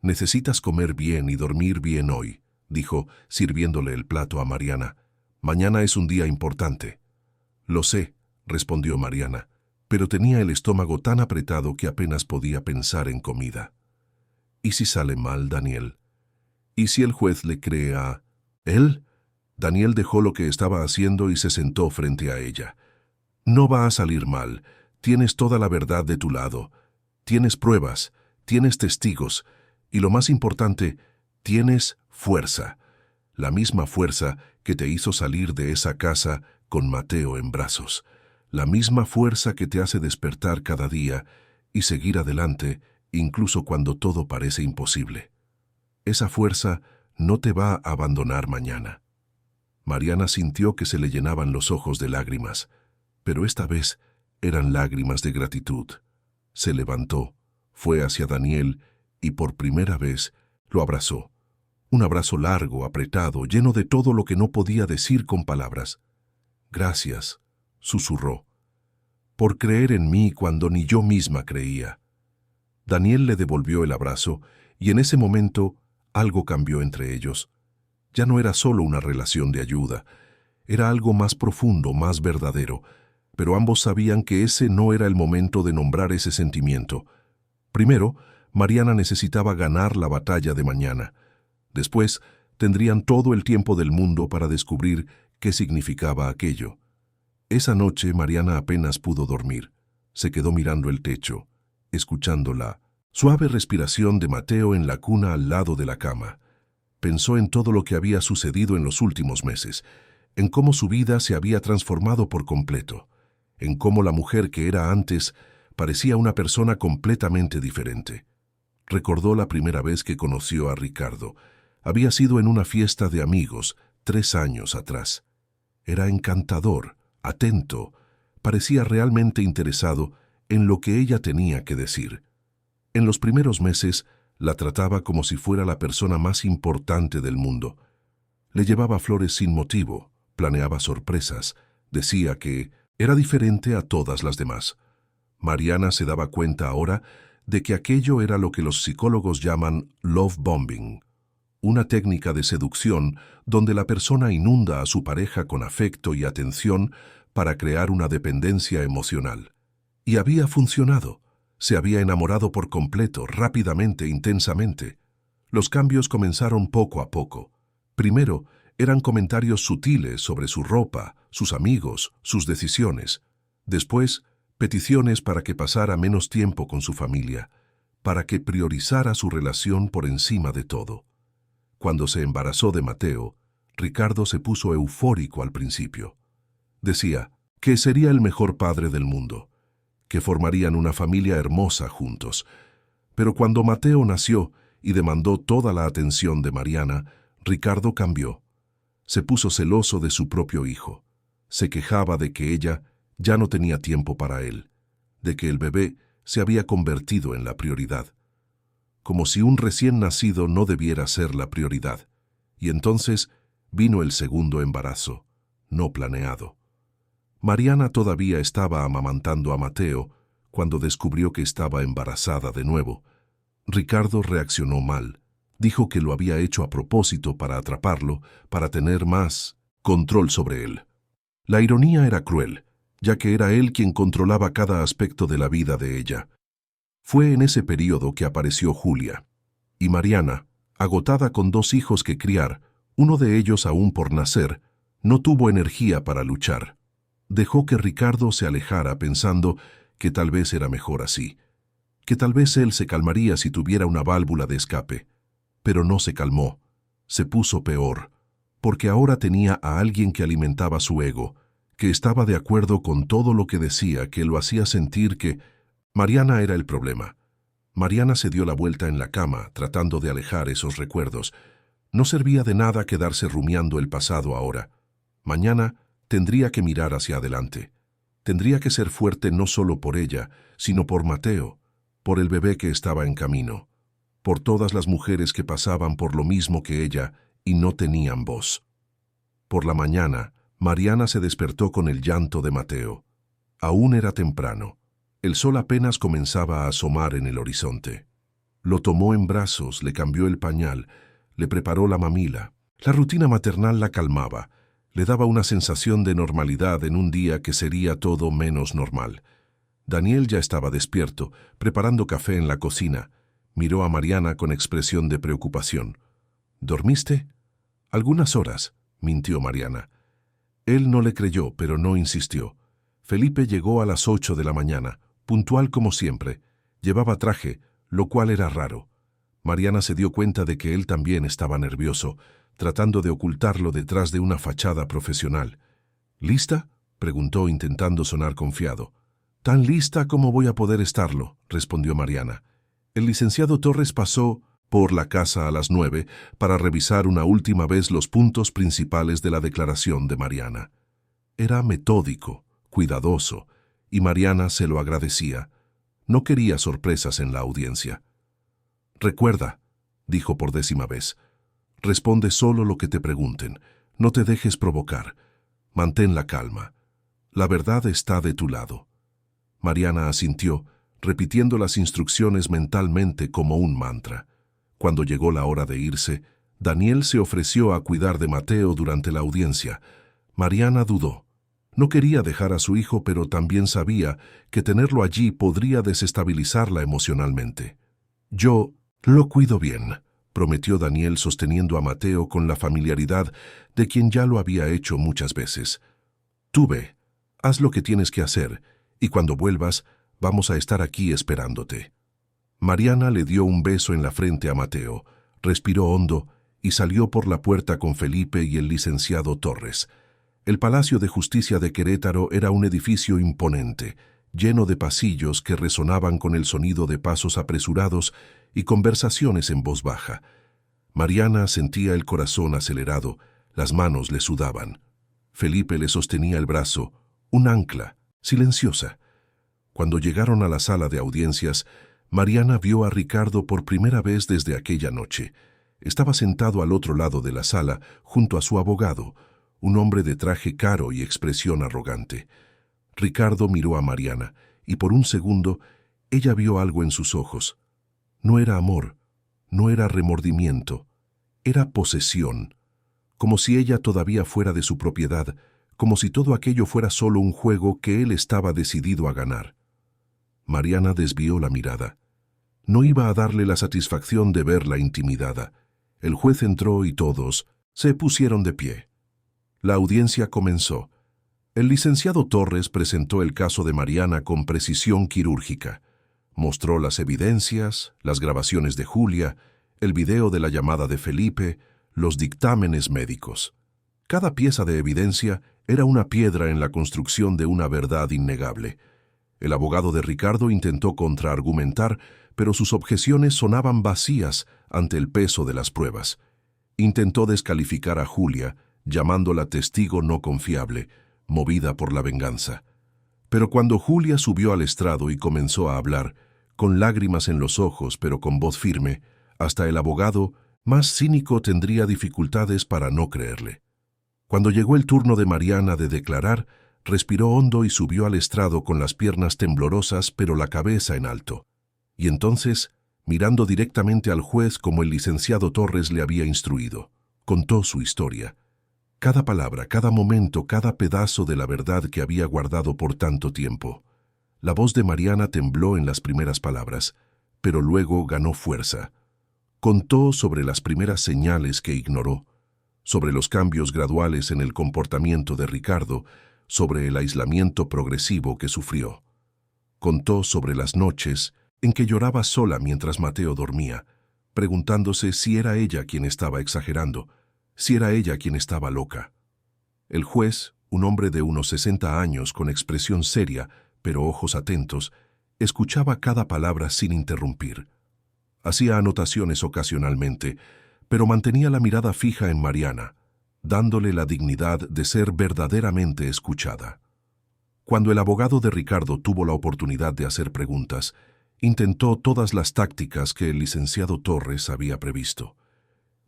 «Necesitas comer bien y dormir bien hoy», dijo, sirviéndole el plato a Mariana. «Mañana es un día importante». «Lo sé», respondió Mariana, pero tenía el estómago tan apretado que apenas podía pensar en comida. «¿Y si sale mal, Daniel? ¿Y si el juez le cree a él?» Daniel dejó lo que estaba haciendo y se sentó frente a ella. «No va a salir mal. Tienes toda la verdad de tu lado. Tienes pruebas, tienes testigos, y lo más importante, tienes fuerza, la misma fuerza que te hizo salir de esa casa con Mateo en brazos, la misma fuerza que te hace despertar cada día y seguir adelante incluso cuando todo parece imposible. Esa fuerza no te va a abandonar mañana. Mariana sintió que se le llenaban los ojos de lágrimas, pero esta vez eran lágrimas de gratitud. Se levantó, fue hacia Daniel y por primera vez lo abrazó. Un abrazo largo, apretado, lleno de todo lo que no podía decir con palabras. «Gracias», susurró, «por creer en mí cuando ni yo misma creía». Daniel le devolvió el abrazo y en ese momento algo cambió entre ellos. Ya no era solo una relación de ayuda, era algo más profundo, más verdadero, pero ambos sabían que ese no era el momento de nombrar ese sentimiento. Primero, Mariana necesitaba ganar la batalla de mañana. Después, tendrían todo el tiempo del mundo para descubrir qué significaba aquello. Esa noche Mariana apenas pudo dormir. Se quedó mirando el techo, escuchando la suave respiración de Mateo en la cuna al lado de la cama. Pensó en todo lo que había sucedido en los últimos meses, en cómo su vida se había transformado por completo, en cómo la mujer que era antes parecía una persona completamente diferente. Recordó la primera vez que conoció a Ricardo. Había sido en una fiesta de amigos 3 años atrás. Era encantador, atento, parecía realmente interesado en lo que ella tenía que decir. En los primeros meses la trataba como si fuera la persona más importante del mundo. Le llevaba flores sin motivo, planeaba sorpresas, decía que era diferente a todas las demás. Mariana se daba cuenta ahora de que aquello era lo que los psicólogos llaman love bombing, una técnica de seducción donde la persona inunda a su pareja con afecto y atención para crear una dependencia emocional. Y había funcionado. Se había enamorado por completo, rápidamente, intensamente. Los cambios comenzaron poco a poco. Primero, eran comentarios sutiles sobre su ropa, sus amigos, sus decisiones. Después, peticiones para que pasara menos tiempo con su familia, para que priorizara su relación por encima de todo. Cuando se embarazó de Mateo, Ricardo se puso eufórico al principio. Decía que sería el mejor padre del mundo, que formarían una familia hermosa juntos. Pero cuando Mateo nació y demandó toda la atención de Mariana, Ricardo cambió. Se puso celoso de su propio hijo. Se quejaba de que ella ya no tenía tiempo para él, de que el bebé se había convertido en la prioridad. Como si un recién nacido no debiera ser la prioridad. Y entonces vino el segundo embarazo, no planeado. Mariana todavía estaba amamantando a Mateo cuando descubrió que estaba embarazada de nuevo. Ricardo reaccionó mal. Dijo que lo había hecho a propósito para atraparlo, para tener más control sobre él. La ironía era cruel, ya que era él quien controlaba cada aspecto de la vida de ella. Fue en ese período que apareció Julia. Y Mariana, agotada con 2 hijos que criar, uno de ellos aún por nacer, no tuvo energía para luchar. Dejó que Ricardo se alejara pensando que tal vez era mejor así, que tal vez él se calmaría si tuviera una válvula de escape. Pero no se calmó, se puso peor, porque ahora tenía a alguien que alimentaba su ego, que estaba de acuerdo con todo lo que decía, que lo hacía sentir que Mariana era el problema. Mariana se dio la vuelta en la cama, tratando de alejar esos recuerdos. No servía de nada quedarse rumiando el pasado ahora. Mañana tendría que mirar hacia adelante. Tendría que ser fuerte no solo por ella, sino por Mateo, por el bebé que estaba en camino, por todas las mujeres que pasaban por lo mismo que ella y no tenían voz. Por la mañana, Mariana se despertó con el llanto de Mateo. Aún era temprano. El sol apenas comenzaba a asomar en el horizonte. Lo tomó en brazos, le cambió el pañal, le preparó la mamila. La rutina maternal la calmaba, le daba una sensación de normalidad en un día que sería todo menos normal. Daniel ya estaba despierto, preparando café en la cocina. Miró a Mariana con expresión de preocupación. «¿Dormiste?» «Algunas horas», mintió Mariana. Él no le creyó, pero no insistió. Felipe llegó a las 8 de la mañana, puntual como siempre. Llevaba traje, lo cual era raro. Mariana se dio cuenta de que él también estaba nervioso, tratando de ocultarlo detrás de una fachada profesional. ¿Lista?, preguntó intentando sonar confiado. «Tan lista como voy a poder estarlo», respondió Mariana. El licenciado Torres pasó por la casa a las 9 para revisar una última vez los puntos principales de la declaración de Mariana. Era metódico, cuidadoso, y Mariana se lo agradecía. No quería sorpresas en la audiencia. «Recuerda», dijo por 10ª vez, «responde solo lo que te pregunten. No te dejes provocar. Mantén la calma. La verdad está de tu lado». Mariana asintió, repitiendo las instrucciones mentalmente como un mantra. Cuando llegó la hora de irse, Daniel se ofreció a cuidar de Mateo durante la audiencia. Mariana dudó. No quería dejar a su hijo, pero también sabía que tenerlo allí podría desestabilizarla emocionalmente. «Yo lo cuido bien», prometió Daniel sosteniendo a Mateo con la familiaridad de quien ya lo había hecho muchas veces. «Tú ve, haz lo que tienes que hacer, y cuando vuelvas, vamos a estar aquí esperándote». Mariana le dio un beso en la frente a Mateo, respiró hondo y salió por la puerta con Felipe y el licenciado Torres. El Palacio de Justicia de Querétaro era un edificio imponente, lleno de pasillos que resonaban con el sonido de pasos apresurados y conversaciones en voz baja. Mariana sentía el corazón acelerado, las manos le sudaban. Felipe le sostenía el brazo, un ancla, silenciosa. Cuando llegaron a la sala de audiencias, Mariana vio a Ricardo por primera vez desde aquella noche. Estaba sentado al otro lado de la sala, junto a su abogado, un hombre de traje caro y expresión arrogante. Ricardo miró a Mariana, y por un segundo ella vio algo en sus ojos. No era amor, no era remordimiento, era posesión, como si ella todavía fuera de su propiedad, como si todo aquello fuera solo un juego que él estaba decidido a ganar. Mariana desvió la mirada. No iba a darle la satisfacción de verla intimidada. El juez entró y todos se pusieron de pie. La audiencia comenzó. El licenciado Torres presentó el caso de Mariana con precisión quirúrgica. Mostró las evidencias, las grabaciones de Julia, el video de la llamada de Felipe, los dictámenes médicos. Cada pieza de evidencia era una piedra en la construcción de una verdad innegable. El abogado de Ricardo intentó contraargumentar, pero sus objeciones sonaban vacías ante el peso de las pruebas. Intentó descalificar a Julia, llamándola testigo no confiable, movida por la venganza. Pero cuando Julia subió al estrado y comenzó a hablar, con lágrimas en los ojos pero con voz firme, hasta el abogado más cínico tendría dificultades para no creerle. Cuando llegó el turno de Mariana de declarar, respiró hondo y subió al estrado con las piernas temblorosas pero la cabeza en alto. Y entonces, mirando directamente al juez como el licenciado Torres le había instruido, contó su historia. Cada palabra, cada momento, cada pedazo de la verdad que había guardado por tanto tiempo. La voz de Mariana tembló en las primeras palabras, pero luego ganó fuerza. Contó sobre las primeras señales que ignoró, sobre los cambios graduales en el comportamiento de Ricardo, sobre el aislamiento progresivo que sufrió. Contó sobre las noches en que lloraba sola mientras Mateo dormía, preguntándose si era ella quien estaba exagerando, si era ella quien estaba loca. El juez, un hombre de unos 60 años con expresión seria, pero ojos atentos, escuchaba cada palabra sin interrumpir. Hacía anotaciones ocasionalmente, pero mantenía la mirada fija en Mariana, dándole la dignidad de ser verdaderamente escuchada. Cuando el abogado de Ricardo tuvo la oportunidad de hacer preguntas, intentó todas las tácticas que el licenciado Torres había previsto.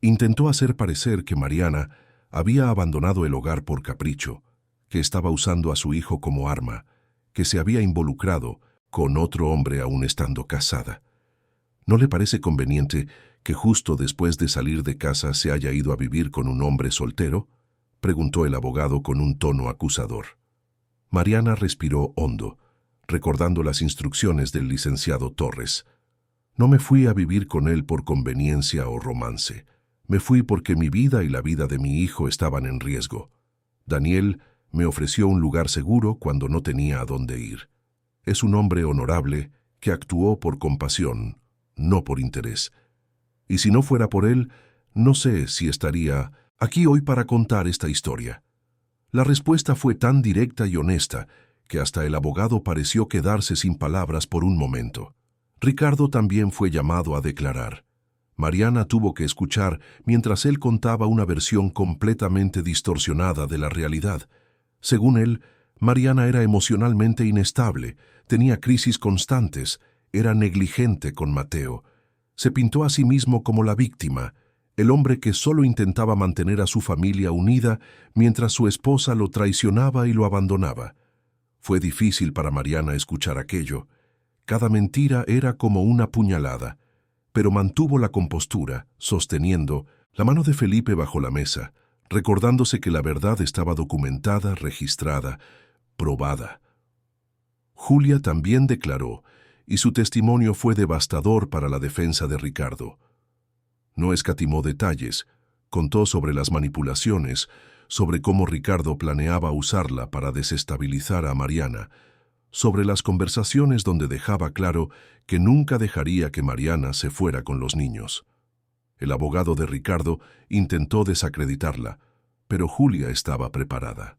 Intentó hacer parecer que Mariana había abandonado el hogar por capricho, que estaba usando a su hijo como arma, que se había involucrado con otro hombre aún estando casada. ¿No le parece conveniente que justo después de salir de casa se haya ido a vivir con un hombre soltero?, preguntó el abogado con un tono acusador. Mariana respiró hondo, recordando las instrucciones del licenciado Torres. No me fui a vivir con él por conveniencia o romance. Me fui porque mi vida y la vida de mi hijo estaban en riesgo. Daniel me ofreció un lugar seguro cuando no tenía a dónde ir. Es un hombre honorable que actuó por compasión, no por interés. Y si no fuera por él, no sé si estaría aquí hoy para contar esta historia. La respuesta fue tan directa y honesta que hasta el abogado pareció quedarse sin palabras por un momento. Ricardo también fue llamado a declarar. Mariana tuvo que escuchar mientras él contaba una versión completamente distorsionada de la realidad. Según él, Mariana era emocionalmente inestable, tenía crisis constantes, era negligente con Mateo. Se pintó a sí mismo como la víctima, el hombre que solo intentaba mantener a su familia unida mientras su esposa lo traicionaba y lo abandonaba. Fue difícil para Mariana escuchar aquello. Cada mentira era como una puñalada, pero mantuvo la compostura, sosteniendo la mano de Felipe bajo la mesa, recordándose que la verdad estaba documentada, registrada, probada. Julia también declaró, y su testimonio fue devastador para la defensa de Ricardo. No escatimó detalles, contó sobre las manipulaciones, sobre cómo Ricardo planeaba usarla para desestabilizar a Mariana, sobre las conversaciones donde dejaba claro que nunca dejaría que Mariana se fuera con los niños. El abogado de Ricardo intentó desacreditarla, pero Julia estaba preparada.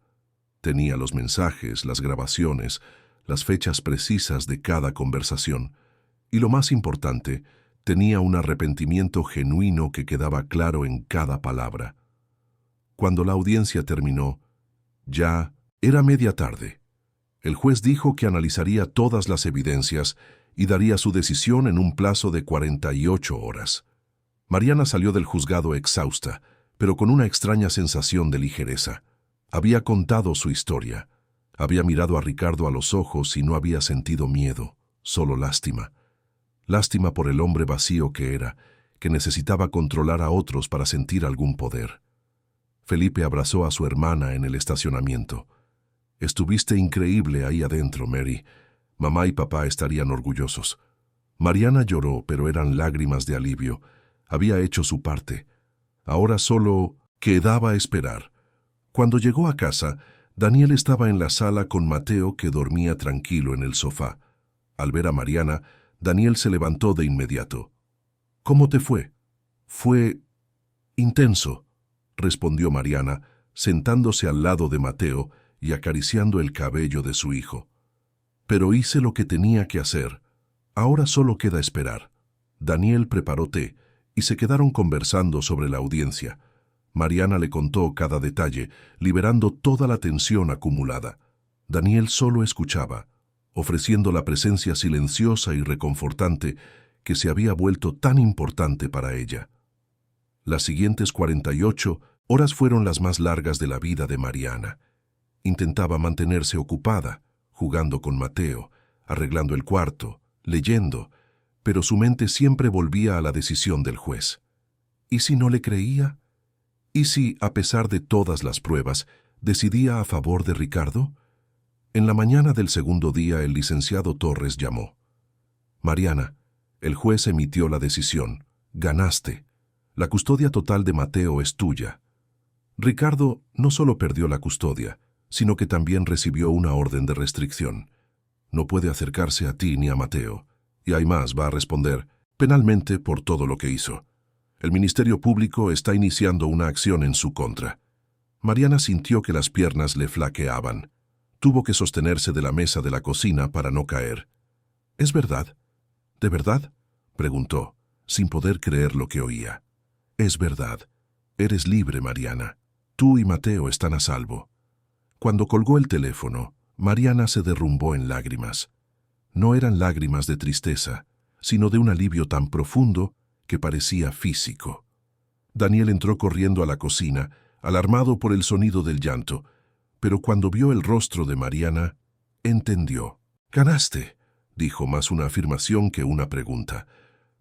Tenía los mensajes, las grabaciones, las fechas precisas de cada conversación, y lo más importante, tenía un arrepentimiento genuino que quedaba claro en cada palabra. Cuando la audiencia terminó, ya era media tarde. El juez dijo que analizaría todas las evidencias y daría su decisión en un plazo de 48 horas. Mariana salió del juzgado exhausta, pero con una extraña sensación de ligereza. Había contado su historia. Había mirado a Ricardo a los ojos y no había sentido miedo, solo lástima. Lástima por el hombre vacío que era, que necesitaba controlar a otros para sentir algún poder. Felipe abrazó a su hermana en el estacionamiento. «Estuviste increíble ahí adentro, Mary. Mamá y papá estarían orgullosos». Mariana lloró, pero eran lágrimas de alivio. Había hecho su parte. Ahora solo quedaba esperar. Cuando llegó a casa, Daniel estaba en la sala con Mateo, que dormía tranquilo en el sofá. Al ver a Mariana, Daniel se levantó de inmediato. «¿Cómo te fue?» «Fue intenso», respondió Mariana, sentándose al lado de Mateo y acariciando el cabello de su hijo. «Pero hice lo que tenía que hacer. Ahora solo queda esperar». Daniel preparó té y se quedaron conversando sobre la audiencia. Mariana le contó cada detalle, liberando toda la tensión acumulada. Daniel solo escuchaba, ofreciendo la presencia silenciosa y reconfortante que se había vuelto tan importante para ella. Las siguientes 48 horas fueron las más largas de la vida de Mariana. Intentaba mantenerse ocupada, jugando con Mateo, arreglando el cuarto, leyendo, pero su mente siempre volvía a la decisión del juez. ¿Y si no le creía? ¿Y si, a pesar de todas las pruebas, decidía a favor de Ricardo? En la mañana del segundo día, el licenciado Torres llamó. «Mariana, el juez emitió la decisión. Ganaste. La custodia total de Mateo es tuya». Ricardo no solo perdió la custodia, sino que también recibió una orden de restricción. No puede acercarse a ti ni a Mateo. Y hay más, va a responder penalmente por todo lo que hizo. El Ministerio Público está iniciando una acción en su contra. Mariana sintió que las piernas le flaqueaban. Tuvo que sostenerse de la mesa de la cocina para no caer. «¿Es verdad? ¿De verdad?», preguntó, sin poder creer lo que oía. «Es verdad. Eres libre, Mariana. Tú y Mateo están a salvo». Cuando colgó el teléfono, Mariana se derrumbó en lágrimas. No eran lágrimas de tristeza, sino de un alivio tan profundo que parecía físico. Daniel entró corriendo a la cocina, alarmado por el sonido del llanto, pero cuando vio el rostro de Mariana, entendió. «Ganaste», dijo, más una afirmación que una pregunta.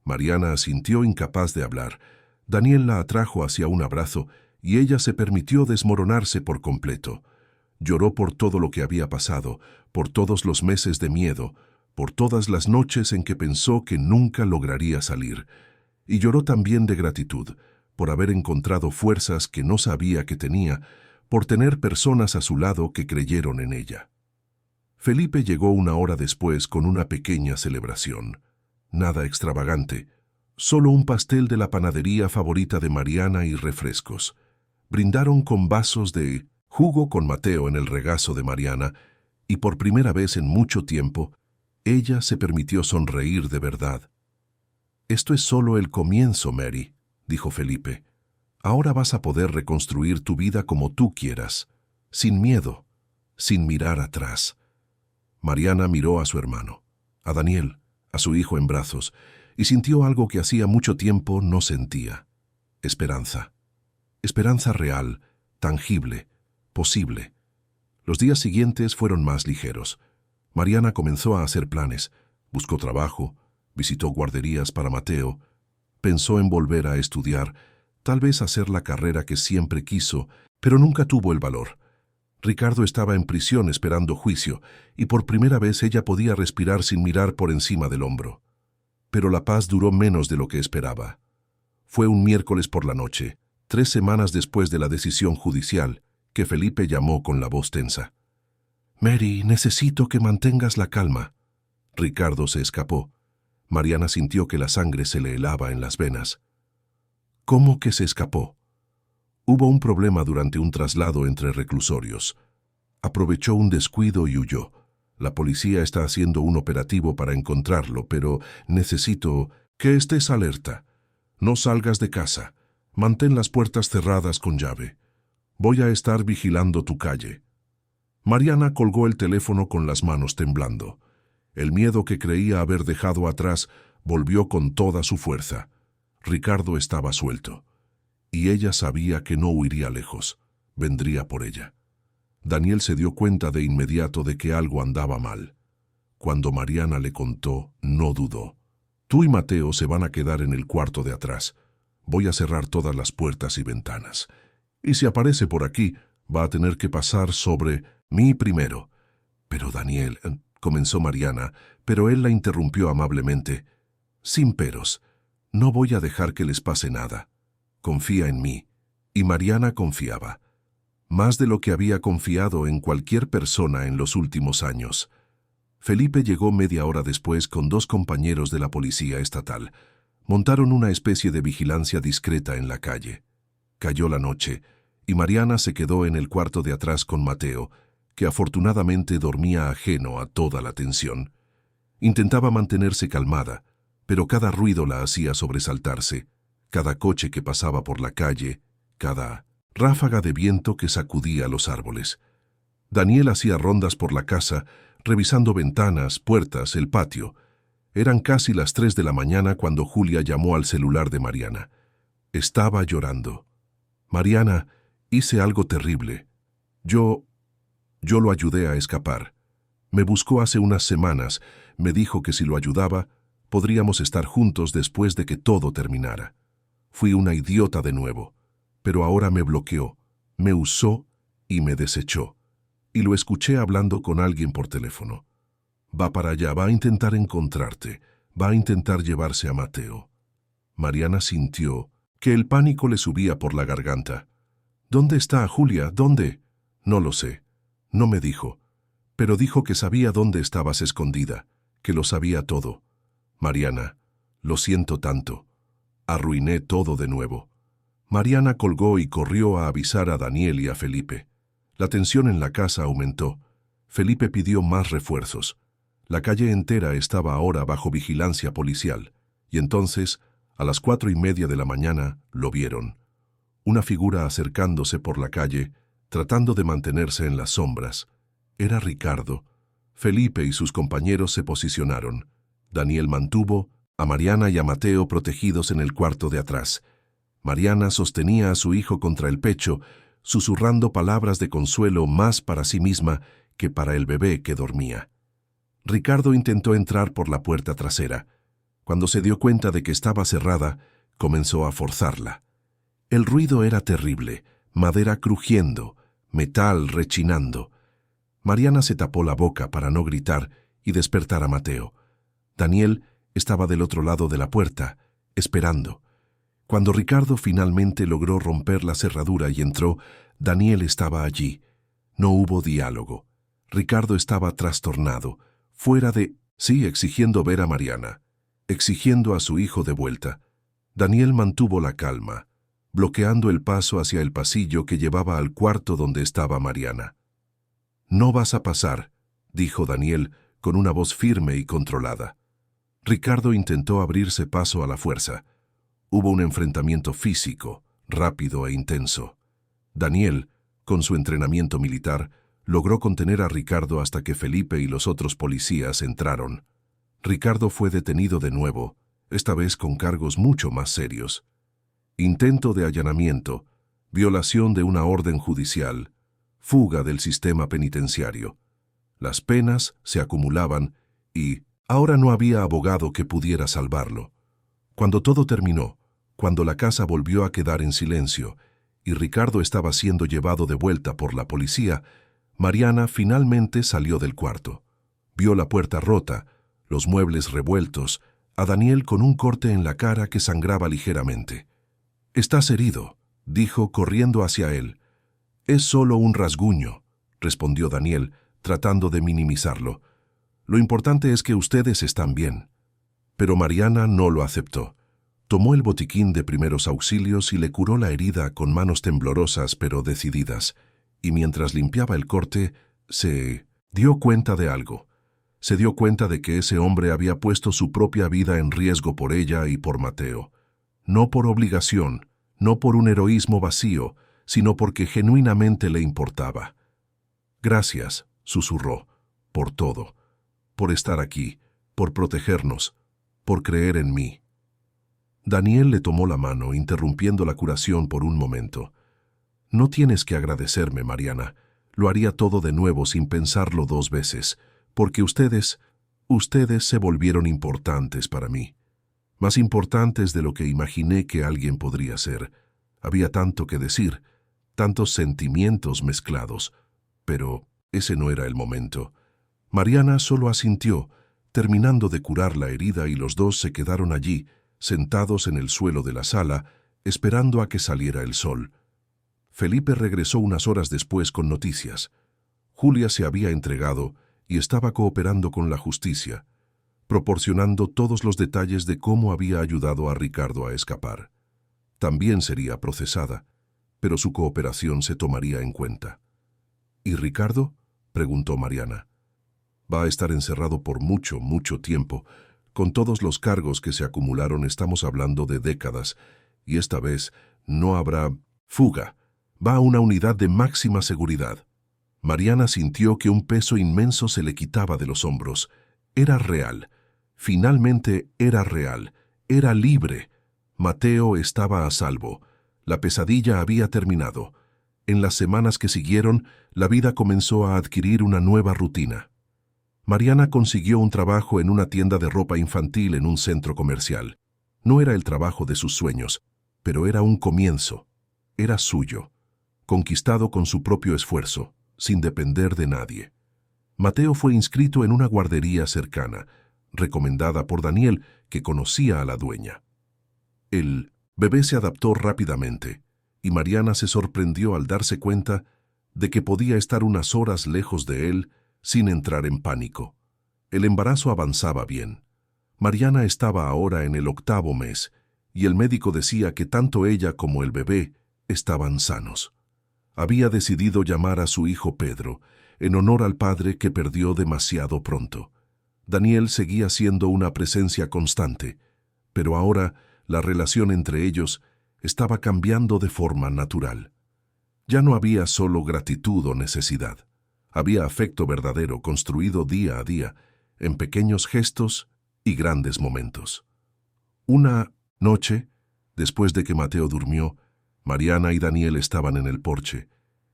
Mariana asintió, incapaz de hablar. Daniel la atrajo hacia un abrazo y ella se permitió desmoronarse por completo. Lloró por todo lo que había pasado, por todos los meses de miedo, por todas las noches en que pensó que nunca lograría salir. Y lloró también de gratitud, por haber encontrado fuerzas que no sabía que tenía, por tener personas a su lado que creyeron en ella. Felipe llegó una hora después con una pequeña celebración. Nada extravagante, Solo un pastel de la panadería favorita de Mariana y refrescos. Brindaron con vasos de jugo con Mateo en el regazo de Mariana, y por primera vez en mucho tiempo, ella se permitió sonreír de verdad. «Esto es solo el comienzo, Mary», dijo Felipe. «Ahora vas a poder reconstruir tu vida como tú quieras, sin miedo, sin mirar atrás». Mariana miró a su hermano, a Daniel, a su hijo en brazos, y sintió algo que hacía mucho tiempo no sentía. Esperanza. Esperanza real, tangible, posible. Los días siguientes fueron más ligeros. Mariana comenzó a hacer planes, buscó trabajo, visitó guarderías para Mateo, pensó en volver a estudiar, tal vez hacer la carrera que siempre quiso, pero nunca tuvo el valor. Ricardo estaba en prisión esperando juicio, y por primera vez ella podía respirar sin mirar por encima del hombro. Pero la paz duró menos de lo que esperaba. Fue un miércoles por la noche, 3 semanas después de la decisión judicial, que Felipe llamó con la voz tensa. «Mary, necesito que mantengas la calma». Ricardo se escapó. Mariana sintió que la sangre se le helaba en las venas. «¿Cómo que se escapó?» Hubo un problema durante un traslado entre reclusorios. Aprovechó un descuido y huyó. La policía está haciendo un operativo para encontrarlo, pero necesito que estés alerta. No salgas de casa. Mantén las puertas cerradas con llave. Voy a estar vigilando tu calle». Mariana colgó el teléfono con las manos temblando. El miedo que creía haber dejado atrás volvió con toda su fuerza. Ricardo estaba suelto. Y ella sabía que no huiría lejos. Vendría por ella. Daniel se dio cuenta de inmediato de que algo andaba mal. Cuando Mariana le contó, no dudó. «Tú y Mateo se van a quedar en el cuarto de atrás. Voy a cerrar todas las puertas y ventanas. Y si aparece por aquí, va a tener que pasar sobre mí primero». «Pero Daniel», comenzó Mariana, pero él la interrumpió amablemente. «Sin peros. No voy a dejar que les pase nada. Confía en mí». Y Mariana confiaba. Más de lo que había confiado en cualquier persona en los últimos años. Felipe llegó media hora después con 2 compañeros de la policía estatal. Montaron una especie de vigilancia discreta en la calle. Cayó la noche, y Mariana se quedó en el cuarto de atrás con Mateo, que afortunadamente dormía ajeno a toda la tensión. Intentaba mantenerse calmada, pero cada ruido la hacía sobresaltarse, cada coche que pasaba por la calle, cada ráfaga de viento que sacudía los árboles. Daniel hacía rondas por la casa, revisando ventanas, puertas, el patio. Eran casi las 3 de la mañana cuando Julia llamó al celular de Mariana. Estaba llorando. «Mariana, hice algo terrible. Yo lo ayudé a escapar. Me buscó hace unas semanas, me dijo que si lo ayudaba, podríamos estar juntos después de que todo terminara. Fui una idiota de nuevo, pero ahora me bloqueó, me usó y me desechó. Y lo escuché hablando con alguien por teléfono. Va para allá, va a intentar encontrarte, va a intentar llevarse a Mateo». Mariana sintió que el pánico le subía por la garganta. «¿Dónde está, Julia? ¿Dónde?» «No lo sé. No me dijo. Pero dijo que sabía dónde estabas escondida, que lo sabía todo. Mariana, lo siento tanto. Arruiné todo de nuevo». Mariana colgó y corrió a avisar a Daniel y a Felipe. La tensión en la casa aumentó. Felipe pidió más refuerzos. La calle entera estaba ahora bajo vigilancia policial, y entonces, a las 4:30 de la mañana, lo vieron. Una figura acercándose por la calle, tratando de mantenerse en las sombras. Era Ricardo. Felipe y sus compañeros se posicionaron. Daniel mantuvo a Mariana y a Mateo protegidos en el cuarto de atrás. Mariana sostenía a su hijo contra el pecho, susurrando palabras de consuelo más para sí misma que para el bebé que dormía. Ricardo intentó entrar por la puerta trasera. Cuando se dio cuenta de que estaba cerrada, comenzó a forzarla. El ruido era terrible, madera crujiendo, metal rechinando. Mariana se tapó la boca para no gritar y despertar a Mateo. Daniel estaba del otro lado de la puerta, esperando. Cuando Ricardo finalmente logró romper la cerradura y entró, Daniel estaba allí. No hubo diálogo. Ricardo estaba trastornado, fuera de sí, exigiendo ver a Mariana, exigiendo a su hijo de vuelta. Daniel mantuvo la calma, bloqueando el paso hacia el pasillo que llevaba al cuarto donde estaba Mariana. «No vas a pasar», dijo Daniel con una voz firme y controlada. Ricardo intentó abrirse paso a la fuerza. Hubo un enfrentamiento físico, rápido e intenso. Daniel, con su entrenamiento militar, logró contener a Ricardo hasta que Felipe y los otros policías entraron. Ricardo fue detenido de nuevo, esta vez con cargos mucho más serios. Intento de allanamiento, violación de una orden judicial, fuga del sistema penitenciario. Las penas se acumulaban y ahora no había abogado que pudiera salvarlo. Cuando todo terminó, cuando la casa volvió a quedar en silencio y Ricardo estaba siendo llevado de vuelta por la policía, Mariana finalmente salió del cuarto. Vio la puerta rota, los muebles revueltos, a Daniel con un corte en la cara que sangraba ligeramente. «Estás herido», dijo corriendo hacia él. «Es solo un rasguño», respondió Daniel, tratando de minimizarlo. «Lo importante es que ustedes están bien». Pero Mariana no lo aceptó. Tomó el botiquín de primeros auxilios y le curó la herida con manos temblorosas pero decididas, y mientras limpiaba el corte, se dio cuenta de algo. Se dio cuenta de que ese hombre había puesto su propia vida en riesgo por ella y por Mateo. No por obligación, no por un heroísmo vacío, sino porque genuinamente le importaba. «Gracias», susurró, «por todo, por estar aquí, por protegernos, por creer en mí». Daniel le tomó la mano, interrumpiendo la curación por un momento. «No tienes que agradecerme, Mariana. Lo haría todo de nuevo sin pensarlo 2 veces, porque ustedes se volvieron importantes para mí. Más importantes de lo que imaginé que alguien podría ser. Había tanto que decir, tantos sentimientos mezclados, pero ese no era el momento». Mariana solo asintió, terminando de curar la herida, y los dos se quedaron allí, sentados en el suelo de la sala, esperando a que saliera el sol. Felipe regresó unas horas después con noticias. Julia se había entregado y estaba cooperando con la justicia, proporcionando todos los detalles de cómo había ayudado a Ricardo a escapar. También sería procesada, pero su cooperación se tomaría en cuenta. «¿Y Ricardo?», preguntó Mariana. «Va a estar encerrado por mucho, mucho tiempo. Con todos los cargos que se acumularon estamos hablando de décadas, y esta vez no habrá fuga. Va a una unidad de máxima seguridad». Mariana sintió que un peso inmenso se le quitaba de los hombros. Era real. Finalmente era real. Era libre. Mateo estaba a salvo. La pesadilla había terminado. En las semanas que siguieron, la vida comenzó a adquirir una nueva rutina. Mariana consiguió un trabajo en una tienda de ropa infantil en un centro comercial. No era el trabajo de sus sueños, pero era un comienzo. Era suyo, conquistado con su propio esfuerzo, sin depender de nadie. Mateo fue inscrito en una guardería cercana, recomendada por Daniel, que conocía a la dueña. El bebé se adaptó rápidamente, y Mariana se sorprendió al darse cuenta de que podía estar unas horas lejos de él sin entrar en pánico. El embarazo avanzaba bien. Mariana estaba ahora en el 8º mes, y el médico decía que tanto ella como el bebé estaban sanos. Había decidido llamar a su hijo Pedro, en honor al padre que perdió demasiado pronto. Daniel seguía siendo una presencia constante, pero ahora la relación entre ellos estaba cambiando de forma natural. Ya no había solo gratitud o necesidad. Había afecto verdadero construido día a día, en pequeños gestos y grandes momentos. Una noche, después de que Mateo durmió, Mariana y Daniel estaban en el porche,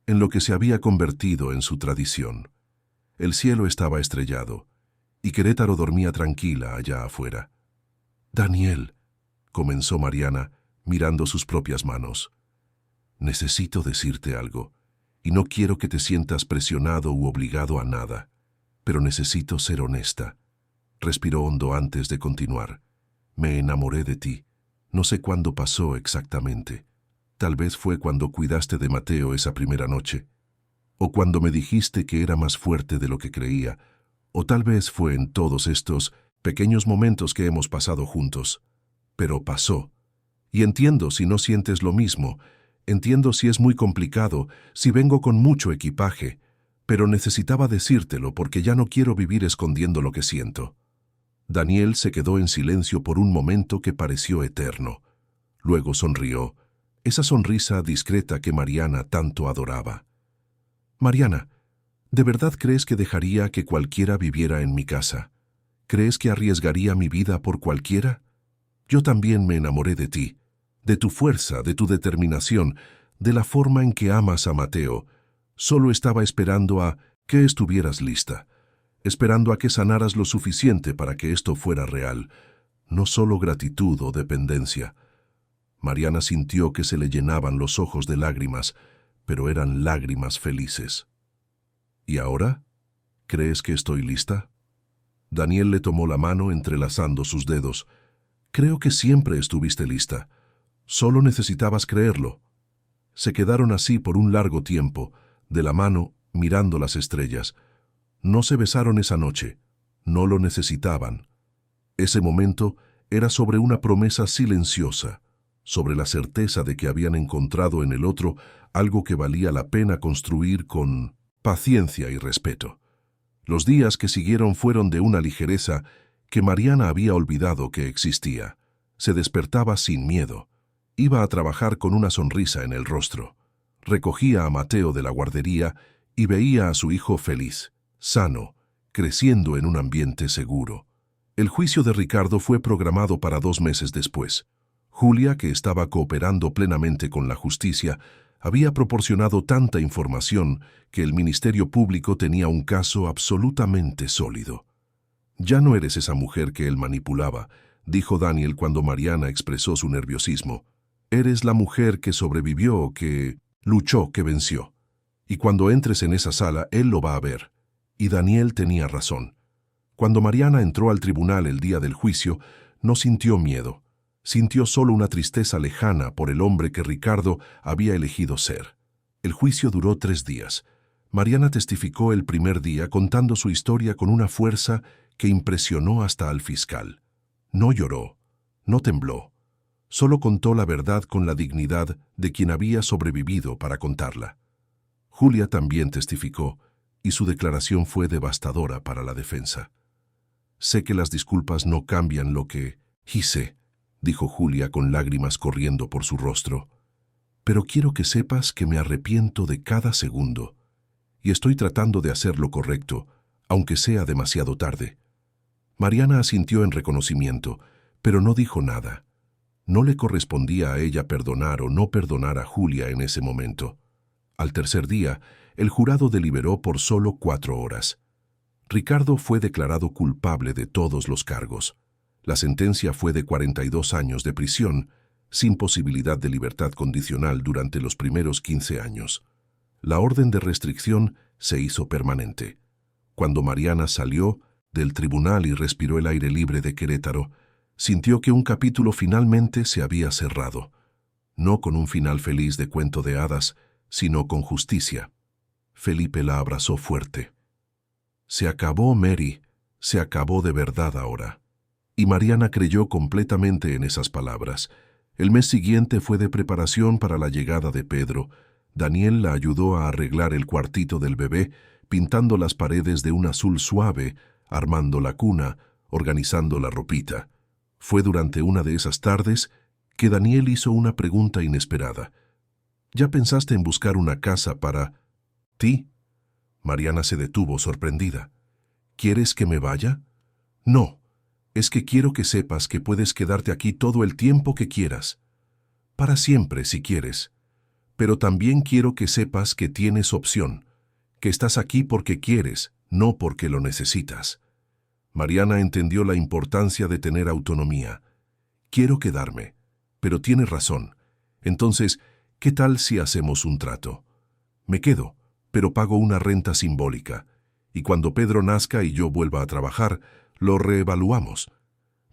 en lo que se había convertido en su tradición. El cielo estaba estrellado, y Querétaro dormía tranquila allá afuera. «Daniel», comenzó Mariana, mirando sus propias manos, «necesito decirte algo, y no quiero que te sientas presionado u obligado a nada, pero necesito ser honesta». Respiró hondo antes de continuar. «Me enamoré de ti. No sé cuándo pasó exactamente. Tal vez fue cuando cuidaste de Mateo esa primera noche, o cuando me dijiste que era más fuerte de lo que creía, o tal vez fue en todos estos pequeños momentos que hemos pasado juntos. Pero pasó, Y entiendo si no sientes lo mismo, entiendo si es muy complicado, si vengo con mucho equipaje, pero necesitaba decírtelo porque ya no quiero vivir escondiendo lo que siento. Daniel se quedó en silencio por un momento que pareció eterno. Luego sonrió, esa sonrisa discreta que Mariana tanto adoraba. Mariana, ¿de verdad crees que dejaría que cualquiera viviera en mi casa? ¿Crees que arriesgaría mi vida por cualquiera? Yo también me enamoré de ti, de tu fuerza, de tu determinación, de la forma en que amas a Mateo. Solo estaba esperando a que estuvieras lista, esperando a que sanaras lo suficiente para que esto fuera real, no solo gratitud o dependencia. Mariana sintió que se le llenaban los ojos de lágrimas, pero eran lágrimas felices. ¿Y ahora? ¿Crees que estoy lista? Daniel le tomó la mano entrelazando sus dedos. Creo que siempre estuviste lista. Solo necesitabas creerlo. Se quedaron así por un largo tiempo, de la mano, mirando las estrellas. No se besaron esa noche. No lo necesitaban. Ese momento era sobre una promesa silenciosa, sobre la certeza de que habían encontrado en el otro algo que valía la pena construir con paciencia y respeto. Los días que siguieron fueron de una ligereza que Mariana había olvidado que existía. Se despertaba sin miedo. Iba a trabajar con una sonrisa en el rostro. Recogía a Mateo de la guardería y veía a su hijo feliz, sano, creciendo en un ambiente seguro. El juicio de Ricardo fue programado para 2 meses después. Julia, que estaba cooperando plenamente con la justicia, había proporcionado tanta información que el Ministerio Público tenía un caso absolutamente sólido. «Ya no eres esa mujer que él manipulaba», dijo Daniel cuando Mariana expresó su nerviosismo. «Eres la mujer que sobrevivió, que luchó, que venció. Y cuando entres en esa sala, él lo va a ver». Y Daniel tenía razón. Cuando Mariana entró al tribunal el día del juicio, no sintió miedo. Sintió solo una tristeza lejana por el hombre que Ricardo había elegido ser. El juicio duró 3 días. Mariana testificó el primer día contando su historia con una fuerza que impresionó hasta al fiscal. No lloró, no tembló. Solo contó la verdad con la dignidad de quien había sobrevivido para contarla. Julia también testificó, y su declaración fue devastadora para la defensa. «Sé que las disculpas no cambian lo que hice», dijo Julia con lágrimas corriendo por su rostro. «Pero quiero que sepas que me arrepiento de cada segundo, y estoy tratando de hacer lo correcto, aunque sea demasiado tarde». Mariana asintió en reconocimiento, pero no dijo nada. No le correspondía a ella perdonar o no perdonar a Julia en ese momento. Al tercer día, el jurado deliberó por solo 4 horas. Ricardo fue declarado culpable de todos los cargos. La sentencia fue de 42 años de prisión, sin posibilidad de libertad condicional durante los primeros 15 años. La orden de restricción se hizo permanente. Cuando Mariana salió del tribunal y respiró el aire libre de Querétaro, sintió que un capítulo finalmente se había cerrado. No con un final feliz de cuento de hadas, sino con justicia. Felipe la abrazó fuerte. «Se acabó, Mary, se acabó de verdad ahora». Y Mariana creyó completamente en esas palabras. El mes siguiente fue de preparación para la llegada de Pedro. Daniel la ayudó a arreglar el cuartito del bebé, pintando las paredes de un azul suave, armando la cuna, organizando la ropita. Fue durante una de esas tardes que Daniel hizo una pregunta inesperada. «¿Ya pensaste en buscar una casa para ti?» Mariana se detuvo sorprendida. «¿Quieres que me vaya?» «No. Es que quiero que sepas que puedes quedarte aquí todo el tiempo que quieras. Para siempre, si quieres. Pero también quiero que sepas que tienes opción, que estás aquí porque quieres, no porque lo necesitas». Mariana entendió la importancia de tener autonomía. «Quiero quedarme, pero tienes razón. Entonces, ¿qué tal si hacemos un trato? Me quedo, pero pago una renta simbólica, y cuando Pedro nazca y yo vuelva a trabajar, lo reevaluamos.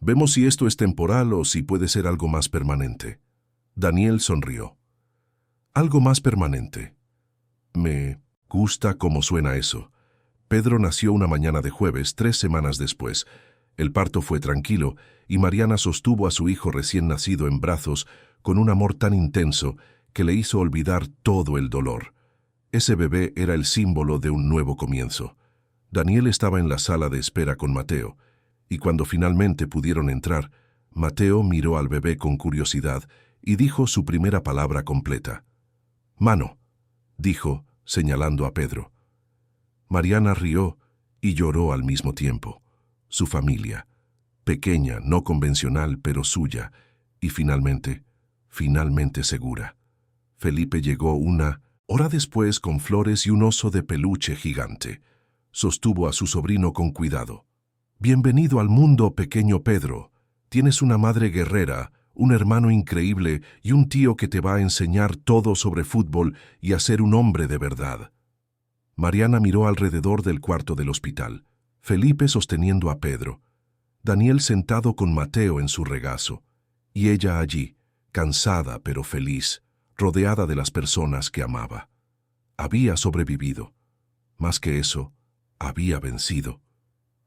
Vemos si esto es temporal o si puede ser algo más permanente». Daniel sonrió. «Algo más permanente. Me gusta cómo suena eso». Pedro nació una mañana de jueves, 3 semanas después. El parto fue tranquilo y Mariana sostuvo a su hijo recién nacido en brazos con un amor tan intenso que le hizo olvidar todo el dolor. Ese bebé era el símbolo de un nuevo comienzo. Daniel estaba en la sala de espera con Mateo, y cuando finalmente pudieron entrar, Mateo miró al bebé con curiosidad y dijo su primera palabra completa. «Mano», dijo, señalando a Pedro. Mariana rió y lloró al mismo tiempo. Su familia, pequeña, no convencional, pero suya, y finalmente segura. Felipe llegó una hora después con flores y un oso de peluche gigante. Sostuvo a su sobrino con cuidado. «Bienvenido al mundo, pequeño Pedro. Tienes una madre guerrera, un hermano increíble y un tío que te va a enseñar todo sobre fútbol y a ser un hombre de verdad». Mariana miró alrededor del cuarto del hospital. Felipe sosteniendo a Pedro. Daniel sentado con Mateo en su regazo. Y ella allí, cansada pero feliz, rodeada de las personas que amaba. Había sobrevivido. Más que eso, había vencido.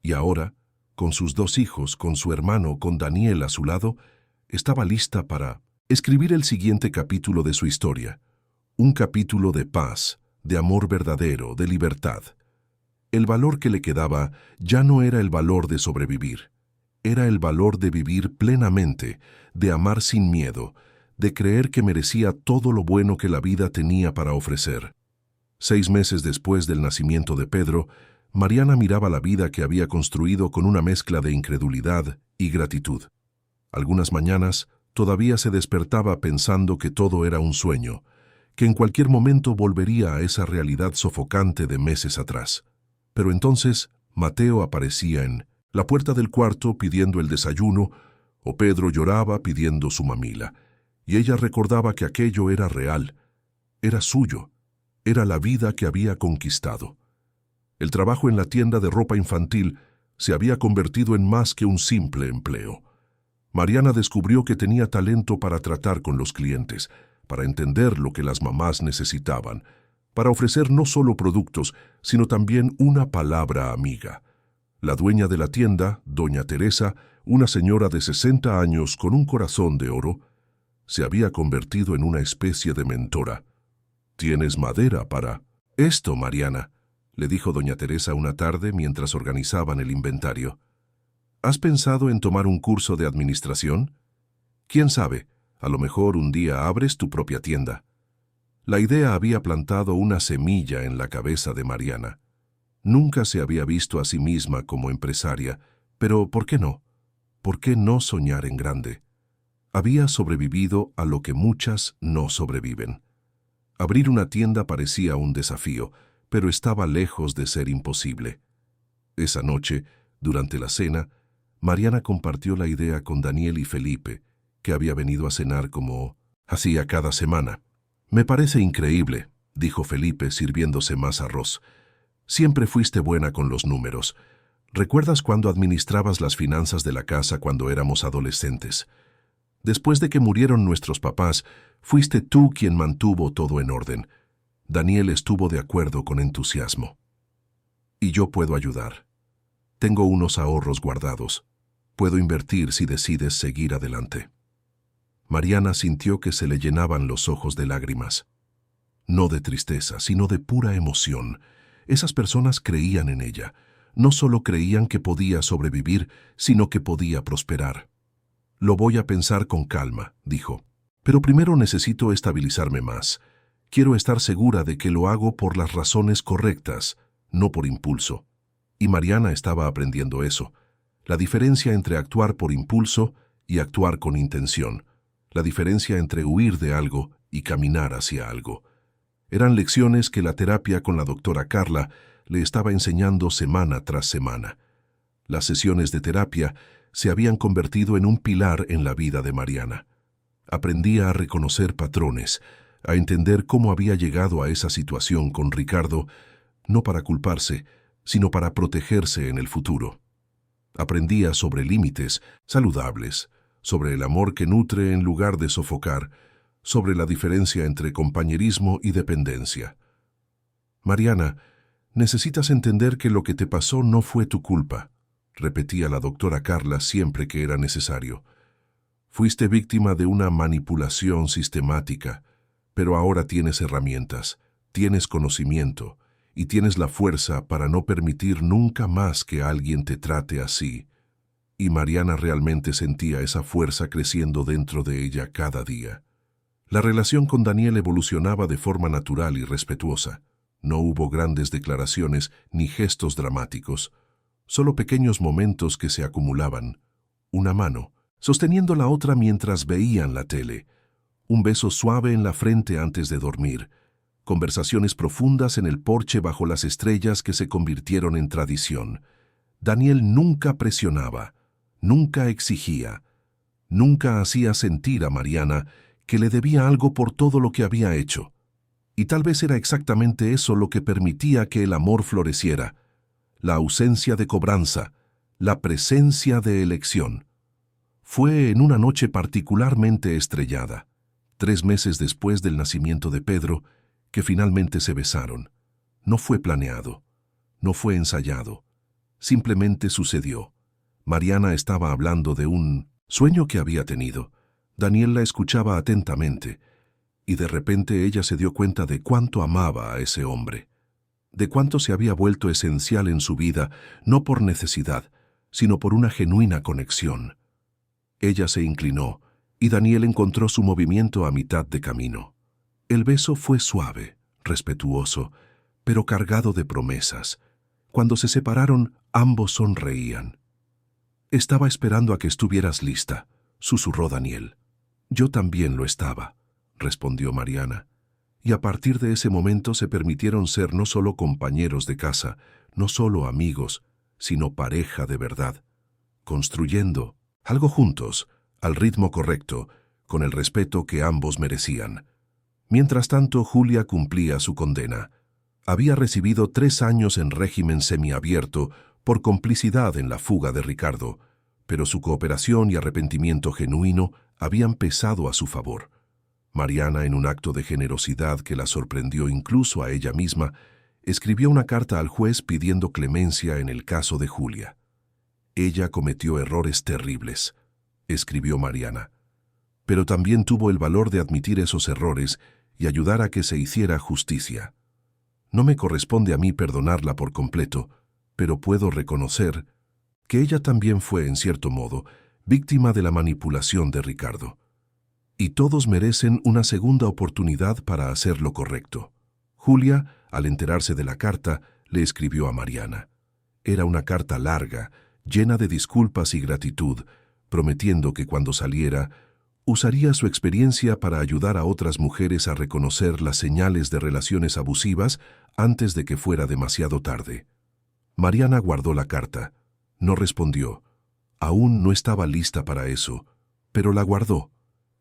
Y ahora, con sus 2 hijos, con su hermano, con Daniel a su lado, estaba lista para escribir el siguiente capítulo de su historia. Un capítulo de paz, de amor verdadero, de libertad. El valor que le quedaba ya no era el valor de sobrevivir. Era el valor de vivir plenamente, de amar sin miedo, de creer que merecía todo lo bueno que la vida tenía para ofrecer. 6 meses después del nacimiento de Pedro, Mariana miraba la vida que había construido con una mezcla de incredulidad y gratitud. Algunas mañanas todavía se despertaba pensando que todo era un sueño, que en cualquier momento volvería a esa realidad sofocante de meses atrás. Pero entonces Mateo aparecía en la puerta del cuarto pidiendo el desayuno, o Pedro lloraba pidiendo su mamila, y ella recordaba que aquello era real, era suyo, era la vida que había conquistado. El trabajo en la tienda de ropa infantil se había convertido en más que un simple empleo. Mariana descubrió que tenía talento para tratar con los clientes, para entender lo que las mamás necesitaban, para ofrecer no solo productos, sino también una palabra amiga. La dueña de la tienda, doña Teresa, una señora de 60 años con un corazón de oro, se había convertido en una especie de mentora. «¿Tienes madera para esto, Mariana?», le dijo doña Teresa una tarde mientras organizaban el inventario. «¿Has pensado en tomar un curso de administración? ¿Quién sabe? A lo mejor un día abres tu propia tienda». La idea había plantado una semilla en la cabeza de Mariana. Nunca se había visto a sí misma como empresaria, pero ¿por qué no? ¿Por qué no soñar en grande? Había sobrevivido a lo que muchas no sobreviven. Abrir una tienda parecía un desafío, pero estaba lejos de ser imposible. Esa noche, durante la cena, Mariana compartió la idea con Daniel y Felipe, que había venido a cenar como hacía cada semana. «Me parece increíble», dijo Felipe sirviéndose más arroz. «Siempre fuiste buena con los números. ¿Recuerdas cuando administrabas las finanzas de la casa cuando éramos adolescentes? Después de que murieron nuestros papás, fuiste tú quien mantuvo todo en orden». Daniel estuvo de acuerdo con entusiasmo. «Y yo puedo ayudar. Tengo unos ahorros guardados. Puedo invertir si decides seguir adelante». Mariana sintió que se le llenaban los ojos de lágrimas. No de tristeza, sino de pura emoción. Esas personas creían en ella. No solo creían que podía sobrevivir, sino que podía prosperar. «Lo voy a pensar con calma», dijo. «Pero primero necesito estabilizarme más. Quiero estar segura de que lo hago por las razones correctas, no por impulso». Y Mariana estaba aprendiendo eso. La diferencia entre actuar por impulso y actuar con intención. La diferencia entre huir de algo y caminar hacia algo. Eran lecciones que la terapia con la doctora Carla le estaba enseñando semana tras semana. Las sesiones de terapia se habían convertido en un pilar en la vida de Mariana. Aprendía a reconocer patrones, a entender cómo había llegado a esa situación con Ricardo, no para culparse, sino para protegerse en el futuro. Aprendía sobre límites saludables, sobre el amor que nutre en lugar de sofocar, sobre la diferencia entre compañerismo y dependencia. «Mariana, necesitas entender que lo que te pasó no fue tu culpa», repetía la doctora Carla siempre que era necesario. Fuiste víctima de una manipulación sistemática, pero ahora tienes herramientas, tienes conocimiento y tienes la fuerza para no permitir nunca más que alguien te trate así. Y Mariana realmente sentía esa fuerza creciendo dentro de ella cada día. La relación con Daniel evolucionaba de forma natural y respetuosa. No hubo grandes declaraciones ni gestos dramáticos, solo pequeños momentos que se acumulaban. Una mano, sosteniendo la otra mientras veían la tele. Un beso suave en la frente antes de dormir. Conversaciones profundas en el porche bajo las estrellas que se convirtieron en tradición. Daniel nunca presionaba, nunca exigía, nunca hacía sentir a Mariana que le debía algo por todo lo que había hecho. Y tal vez era exactamente eso lo que permitía que el amor floreciera. La ausencia de cobranza, la presencia de elección. Fue en una noche particularmente estrellada, 3 meses después del nacimiento de Pedro, que finalmente se besaron. No fue planeado, no fue ensayado, simplemente sucedió. Mariana estaba hablando de un sueño que había tenido. Daniel la escuchaba atentamente, y de repente ella se dio cuenta de cuánto amaba a ese hombre, de cuánto se había vuelto esencial en su vida, no por necesidad, sino por una genuina conexión. Ella se inclinó, y Daniel encontró su movimiento a mitad de camino. El beso fue suave, respetuoso, pero cargado de promesas. Cuando se separaron, ambos sonreían. «Estaba esperando a que estuvieras lista», susurró Daniel. «Yo también lo estaba», respondió Mariana. Y a partir de ese momento se permitieron ser no solo compañeros de casa, no solo amigos, sino pareja de verdad, construyendo algo juntos, al ritmo correcto, con el respeto que ambos merecían. Mientras tanto, Julia cumplía su condena. Había recibido 3 años en régimen semiabierto por complicidad en la fuga de Ricardo, pero su cooperación y arrepentimiento genuino habían pesado a su favor. Mariana, en un acto de generosidad que la sorprendió incluso a ella misma, escribió una carta al juez pidiendo clemencia en el caso de Julia. «Ella cometió errores terribles», escribió Mariana, «pero también tuvo el valor de admitir esos errores y ayudar a que se hiciera justicia. No me corresponde a mí perdonarla por completo, pero puedo reconocer que ella también fue, en cierto modo, víctima de la manipulación de Ricardo. Y todos merecen una segunda oportunidad para hacer lo correcto». Julia, al enterarse de la carta, le escribió a Mariana. Era una carta larga, llena de disculpas y gratitud, prometiendo que cuando saliera, usaría su experiencia para ayudar a otras mujeres a reconocer las señales de relaciones abusivas antes de que fuera demasiado tarde. Mariana guardó la carta. No respondió. Aún no estaba lista para eso, pero la guardó.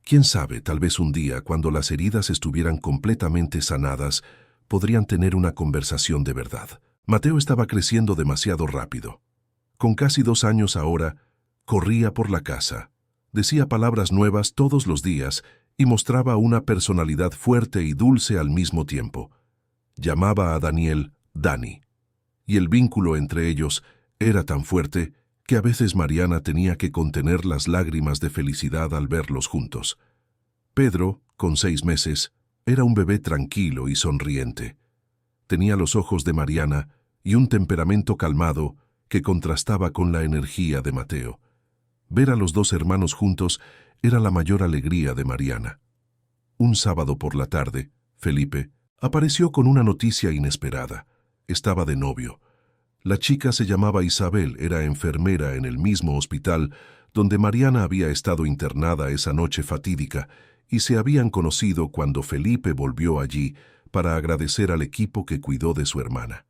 Quién sabe, tal vez un día, cuando las heridas estuvieran completamente sanadas, podrían tener una conversación de verdad. Mateo estaba creciendo demasiado rápido. Con casi 2 años ahora, corría por la casa. Decía palabras nuevas todos los días y mostraba una personalidad fuerte y dulce al mismo tiempo. Llamaba a Daniel Dani. Y el vínculo entre ellos era tan fuerte que a veces Mariana tenía que contener las lágrimas de felicidad al verlos juntos. Pedro, con 6 meses, era un bebé tranquilo y sonriente. Tenía los ojos de Mariana y un temperamento calmado que contrastaba con la energía de Mateo. Ver a los 2 hermanos juntos era la mayor alegría de Mariana. Un sábado por la tarde, Felipe apareció con una noticia inesperada. Estaba de novio. La chica se llamaba Isabel, era enfermera en el mismo hospital donde Mariana había estado internada esa noche fatídica y se habían conocido cuando Felipe volvió allí para agradecer al equipo que cuidó de su hermana.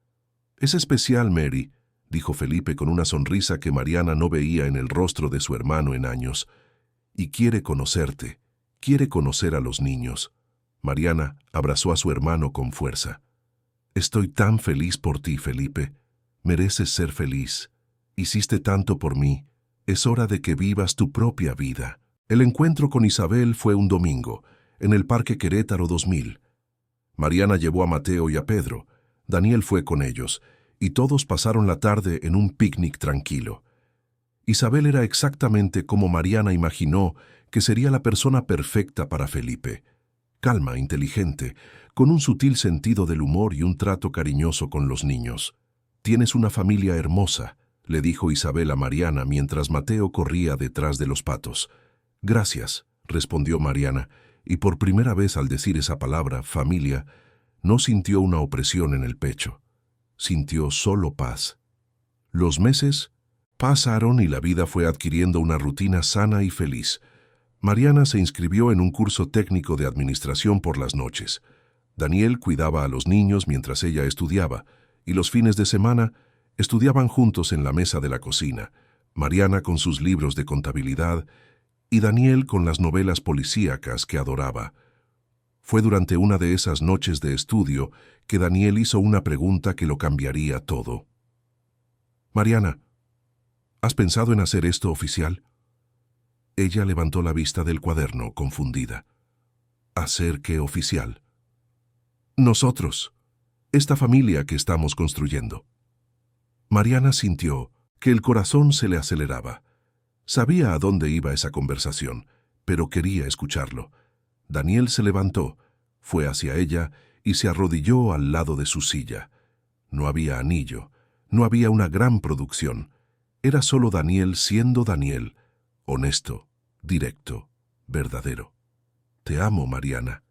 «Es especial, Mary», dijo Felipe con una sonrisa que Mariana no veía en el rostro de su hermano en años. «Y quiere conocerte, quiere conocer a los niños». Mariana abrazó a su hermano con fuerza. «Estoy tan feliz por ti, Felipe. Mereces ser feliz. Hiciste tanto por mí. Es hora de que vivas tu propia vida». El encuentro con Isabel fue un domingo, en el Parque Querétaro 2000. Mariana llevó a Mateo y a Pedro. Daniel fue con ellos, y todos pasaron la tarde en un picnic tranquilo. Isabel era exactamente como Mariana imaginó que sería la persona perfecta para Felipe. Calma, inteligente, con un sutil sentido del humor y un trato cariñoso con los niños. «Tienes una familia hermosa», le dijo Isabel a Mariana mientras Mateo corría detrás de los patos. «Gracias», respondió Mariana, y por primera vez al decir esa palabra, familia, no sintió una opresión en el pecho. Sintió solo paz. Los meses pasaron y la vida fue adquiriendo una rutina sana y feliz. Mariana se inscribió en un curso técnico de administración por las noches. Daniel cuidaba a los niños mientras ella estudiaba, y los fines de semana estudiaban juntos en la mesa de la cocina, Mariana con sus libros de contabilidad y Daniel con las novelas policíacas que adoraba. Fue durante una de esas noches de estudio que Daniel hizo una pregunta que lo cambiaría todo. «Mariana, ¿has pensado en hacer esto oficial?» Ella levantó la vista del cuaderno, confundida. «¿Hacer qué oficial?» «Nosotros, esta familia que estamos construyendo». Mariana sintió que el corazón se le aceleraba. Sabía a dónde iba esa conversación, pero quería escucharlo. Daniel se levantó, fue hacia ella y se arrodilló al lado de su silla. No había anillo, no había una gran producción. Era solo Daniel siendo Daniel, honesto, directo, verdadero. «Te amo, Mariana.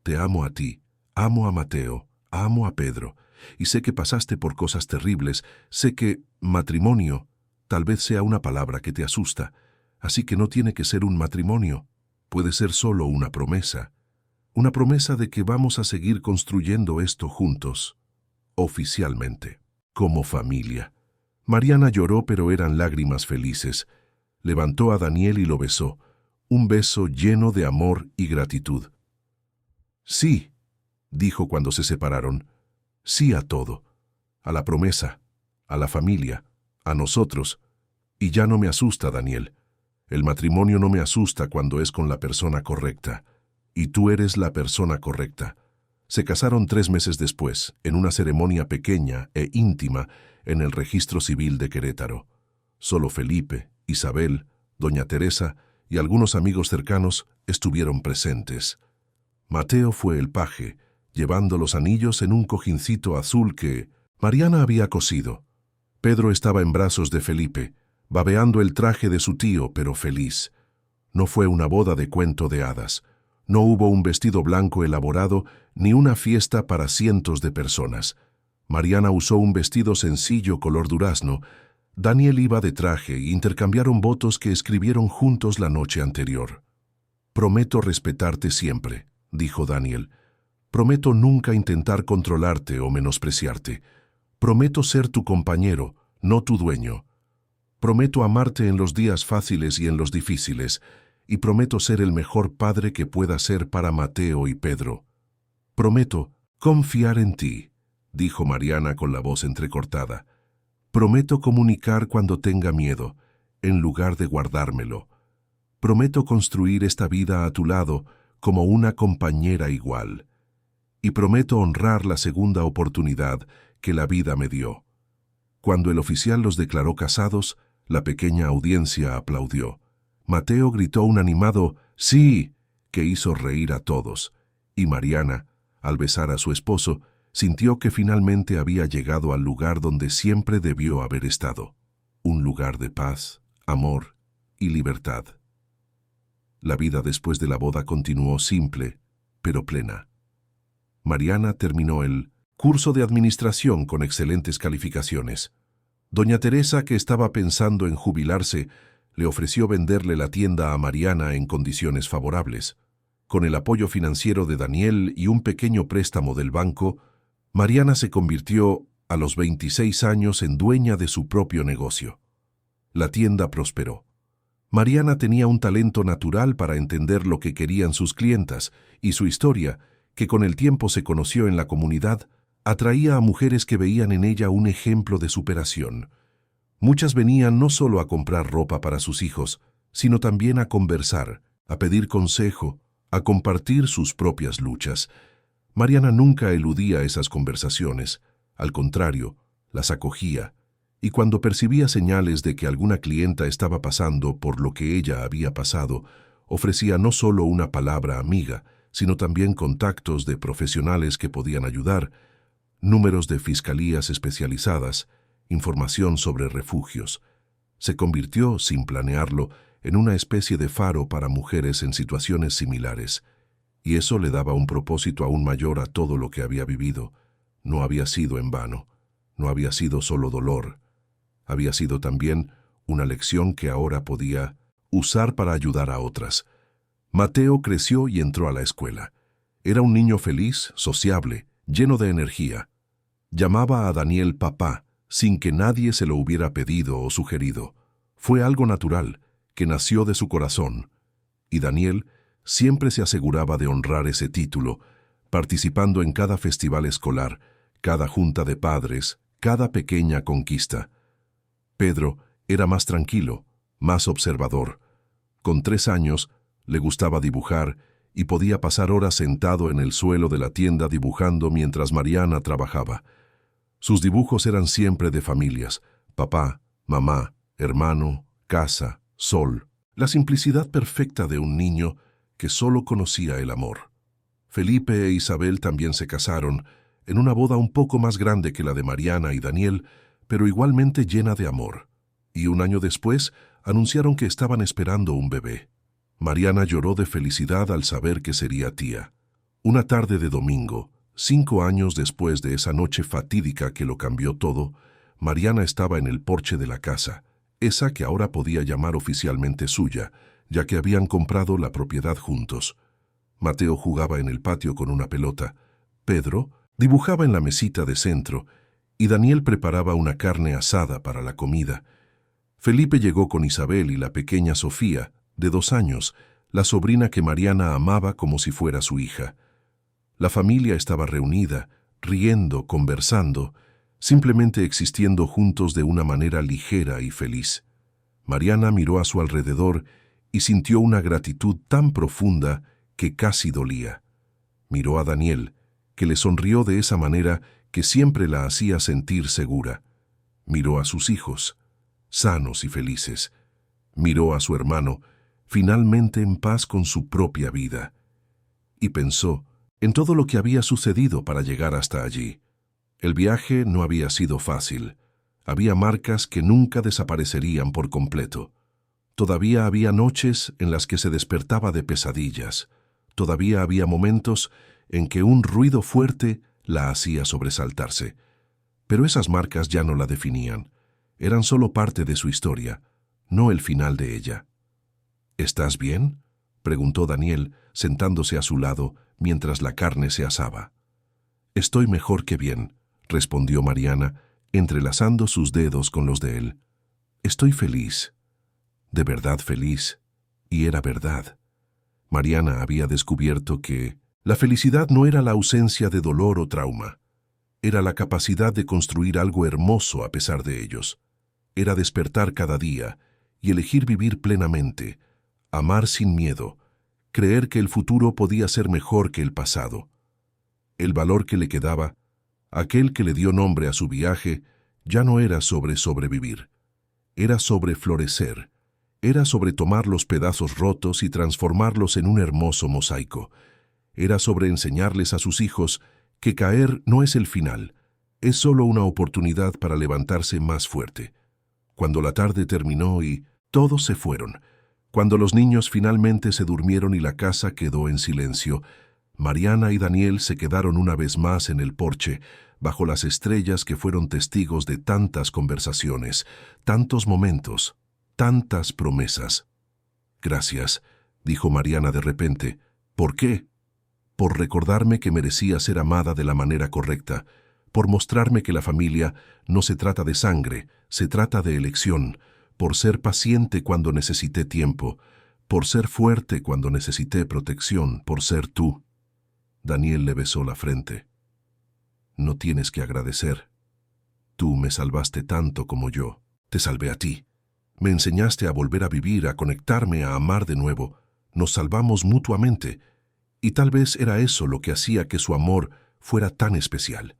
Te amo a ti, amo a Mateo, amo a Pedro. Y sé que pasaste por cosas terribles, sé que matrimonio tal vez sea una palabra que te asusta, así que no tiene que ser un matrimonio, puede ser solo una promesa de que vamos a seguir construyendo esto juntos, oficialmente, como familia». Mariana lloró, pero eran lágrimas felices. Levantó a Daniel y lo besó, un beso lleno de amor y gratitud. «Sí», dijo cuando se separaron, «sí a todo, a la promesa, a la familia, a nosotros, y ya no me asusta, Daniel. El matrimonio no me asusta cuando es con la persona correcta, y tú eres la persona correcta». Se casaron 3 meses después, en una ceremonia pequeña e íntima en el Registro Civil de Querétaro. Solo Felipe, Isabel, doña Teresa y algunos amigos cercanos estuvieron presentes. Mateo fue el paje, llevando los anillos en un cojincito azul que Mariana había cosido. Pedro estaba en brazos de Felipe, babeando el traje de su tío, pero feliz. No fue una boda de cuento de hadas. No hubo un vestido blanco elaborado ni una fiesta para cientos de personas. Mariana usó un vestido sencillo color durazno. Daniel iba de traje e intercambiaron votos que escribieron juntos la noche anterior. «Prometo respetarte siempre», dijo Daniel. «Prometo nunca intentar controlarte o menospreciarte. Prometo ser tu compañero, no tu dueño. Prometo amarte en los días fáciles y en los difíciles, y prometo ser el mejor padre que pueda ser para Mateo y Pedro. Prometo confiar en ti», dijo Mariana con la voz entrecortada. «Prometo comunicar cuando tenga miedo, en lugar de guardármelo. Prometo construir esta vida a tu lado como una compañera igual. Y prometo honrar la segunda oportunidad que la vida me dio». Cuando el oficial los declaró casados, la pequeña audiencia aplaudió. Mateo gritó un animado «¡Sí!», que hizo reír a todos, y Mariana, al besar a su esposo, sintió que finalmente había llegado al lugar donde siempre debió haber estado, un lugar de paz, amor y libertad. La vida después de la boda continuó simple, pero plena. Mariana terminó el curso de administración con excelentes calificaciones. Doña Teresa, que estaba pensando en jubilarse, le ofreció venderle la tienda a Mariana en condiciones favorables. Con el apoyo financiero de Daniel y un pequeño préstamo del banco, Mariana se convirtió, a los 26 años, en dueña de su propio negocio. La tienda prosperó. Mariana tenía un talento natural para entender lo que querían sus clientas, y su historia, que con el tiempo se conoció en la comunidad, atraía a mujeres que veían en ella un ejemplo de superación. Muchas venían no solo a comprar ropa para sus hijos, sino también a conversar, a pedir consejo, a compartir sus propias luchas. Mariana nunca eludía esas conversaciones, al contrario, las acogía, y cuando percibía señales de que alguna clienta estaba pasando por lo que ella había pasado, ofrecía no solo una palabra amiga, sino también contactos de profesionales que podían ayudar, números de fiscalías especializadas, información sobre refugios. Se convirtió, sin planearlo, en una especie de faro para mujeres en situaciones similares, y eso le daba un propósito aún mayor a todo lo que había vivido. No había sido en vano, no había sido solo dolor, había sido también una lección que ahora podía usar para ayudar a otras. Mateo creció y entró a la escuela. Era un niño feliz, sociable, lleno de energía. Llamaba a Daniel papá, sin que nadie se lo hubiera pedido o sugerido. Fue algo natural, que nació de su corazón. Y Daniel siempre se aseguraba de honrar ese título, participando en cada festival escolar, cada junta de padres, cada pequeña conquista. Pedro era más tranquilo, más observador. Con 3 años, le gustaba dibujar y podía pasar horas sentado en el suelo de la tienda dibujando mientras Mariana trabajaba. Sus dibujos eran siempre de familias: papá, mamá, hermano, casa, sol. La simplicidad perfecta de un niño que solo conocía el amor. Felipe e Isabel también se casaron, en una boda un poco más grande que la de Mariana y Daniel, pero igualmente llena de amor. Y 1 año después anunciaron que estaban esperando un bebé. Mariana lloró de felicidad al saber que sería tía. Una tarde de domingo, 5 años después de esa noche fatídica que lo cambió todo, Mariana estaba en el porche de la casa, esa que ahora podía llamar oficialmente suya, ya que habían comprado la propiedad juntos. Mateo jugaba en el patio con una pelota, Pedro dibujaba en la mesita de centro, y Daniel preparaba una carne asada para la comida. Felipe llegó con Isabel y la pequeña Sofía, de 2 años, la sobrina que Mariana amaba como si fuera su hija. La familia estaba reunida, riendo, conversando, simplemente existiendo juntos de una manera ligera y feliz. Mariana miró a su alrededor y sintió una gratitud tan profunda que casi dolía. Miró a Daniel, que le sonrió de esa manera que siempre la hacía sentir segura. Miró a sus hijos, sanos y felices. Miró a su hermano, finalmente en paz con su propia vida. Y pensó en todo lo que había sucedido para llegar hasta allí. El viaje no había sido fácil. Había marcas que nunca desaparecerían por completo. Todavía había noches en las que se despertaba de pesadillas. Todavía había momentos en que un ruido fuerte la hacía sobresaltarse. Pero esas marcas ya no la definían. Eran solo parte de su historia, no el final de ella. ¿Estás bien?, preguntó Daniel, sentándose a su lado mientras la carne se asaba. Estoy mejor que bien, respondió Mariana, entrelazando sus dedos con los de él. Estoy feliz, de verdad feliz, y era verdad. Mariana había descubierto que la felicidad no era la ausencia de dolor o trauma, era la capacidad de construir algo hermoso a pesar de ellos. Era despertar cada día y elegir vivir plenamente, amar sin miedo, creer que el futuro podía ser mejor que el pasado. El valor que le quedaba, aquel que le dio nombre a su viaje, ya no era sobre sobrevivir. Era sobre florecer. Era sobre tomar los pedazos rotos y transformarlos en un hermoso mosaico. Era sobre enseñarles a sus hijos que caer no es el final, es solo una oportunidad para levantarse más fuerte. Cuando la tarde terminó y todos se fueron, cuando los niños finalmente se durmieron y la casa quedó en silencio, Mariana y Daniel se quedaron una vez más en el porche, bajo las estrellas que fueron testigos de tantas conversaciones, tantos momentos, tantas promesas. Gracias, dijo Mariana de repente. ¿Por qué? Por recordarme que merecía ser amada de la manera correcta, por mostrarme que la familia no se trata de sangre, se trata de elección, por ser paciente cuando necesité tiempo, por ser fuerte cuando necesité protección, por ser tú. Daniel le besó la frente. No tienes que agradecer. Tú me salvaste tanto como yo. Te salvé a ti. Me enseñaste a volver a vivir, a conectarme, a amar de nuevo. Nos salvamos mutuamente. Y tal vez era eso lo que hacía que su amor fuera tan especial.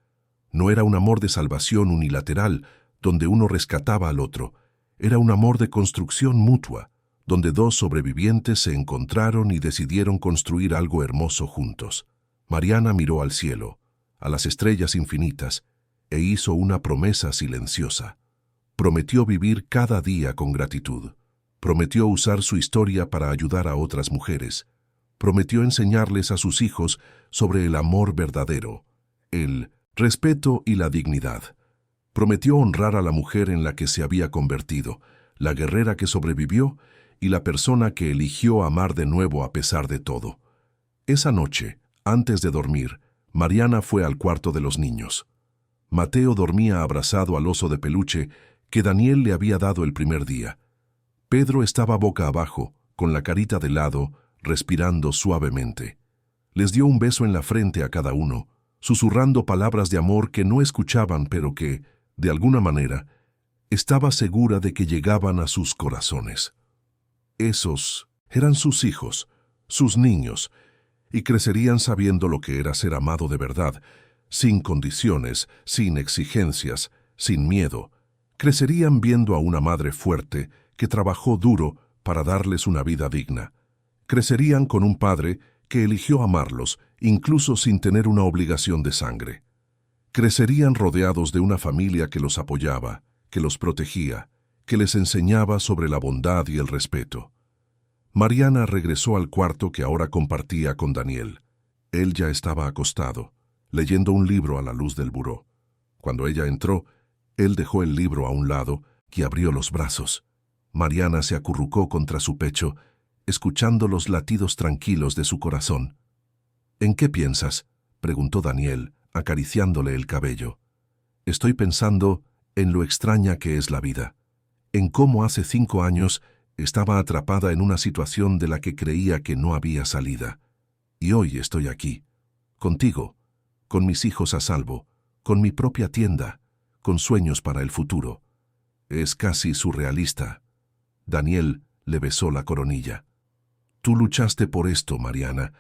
No era un amor de salvación unilateral, donde uno rescataba al otro. Era un amor de construcción mutua, donde dos sobrevivientes se encontraron y decidieron construir algo hermoso juntos. Mariana miró al cielo, a las estrellas infinitas, e hizo una promesa silenciosa. Prometió vivir cada día con gratitud. Prometió usar su historia para ayudar a otras mujeres. Prometió enseñarles a sus hijos sobre el amor verdadero, el respeto y la dignidad. Prometió honrar a la mujer en la que se había convertido, la guerrera que sobrevivió y la persona que eligió amar de nuevo a pesar de todo. Esa noche, antes de dormir, Mariana fue al cuarto de los niños. Mateo dormía abrazado al oso de peluche que Daniel le había dado el primer día. Pedro estaba boca abajo, con la carita de lado, respirando suavemente. Les dio un beso en la frente a cada uno, susurrando palabras de amor que no escuchaban, pero que, de alguna manera, estaba segura de que llegaban a sus corazones. Esos eran sus hijos, sus niños, y crecerían sabiendo lo que era ser amado de verdad, sin condiciones, sin exigencias, sin miedo. Crecerían viendo a una madre fuerte que trabajó duro para darles una vida digna. Crecerían con un padre que eligió amarlos, incluso sin tener una obligación de sangre. Crecerían rodeados de una familia que los apoyaba, que los protegía, que les enseñaba sobre la bondad y el respeto. Mariana regresó al cuarto que ahora compartía con Daniel. Él ya estaba acostado, leyendo un libro a la luz del buró. Cuando ella entró, él dejó el libro a un lado y abrió los brazos. Mariana se acurrucó contra su pecho, escuchando los latidos tranquilos de su corazón. «¿En qué piensas?», preguntó Daniel, acariciándole el cabello. «Estoy pensando en lo extraña que es la vida, en cómo hace 5 años estaba atrapada en una situación de la que creía que no había salida. Y hoy estoy aquí, contigo, con mis hijos a salvo, con mi propia tienda, con sueños para el futuro. Es casi surrealista». Daniel le besó la coronilla. «Tú luchaste por esto, Mariana.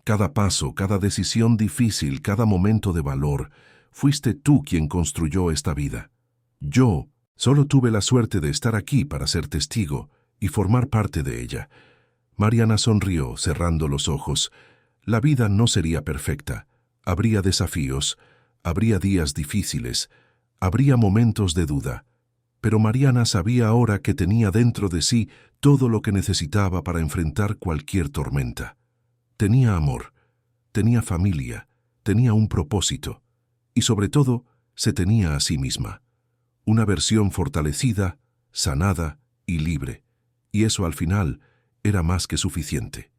Cada paso, cada decisión difícil, cada momento de valor, fuiste tú quien construyó esta vida. Yo solo tuve la suerte de estar aquí para ser testigo y formar parte de ella». Mariana sonrió, cerrando los ojos. La vida no sería perfecta. Habría desafíos, habría días difíciles, habría momentos de duda. Pero Mariana sabía ahora que tenía dentro de sí todo lo que necesitaba para enfrentar cualquier tormenta. Tenía amor, tenía familia, tenía un propósito, y sobre todo, se tenía a sí misma. Una versión fortalecida, sanada y libre. Y eso al final era más que suficiente.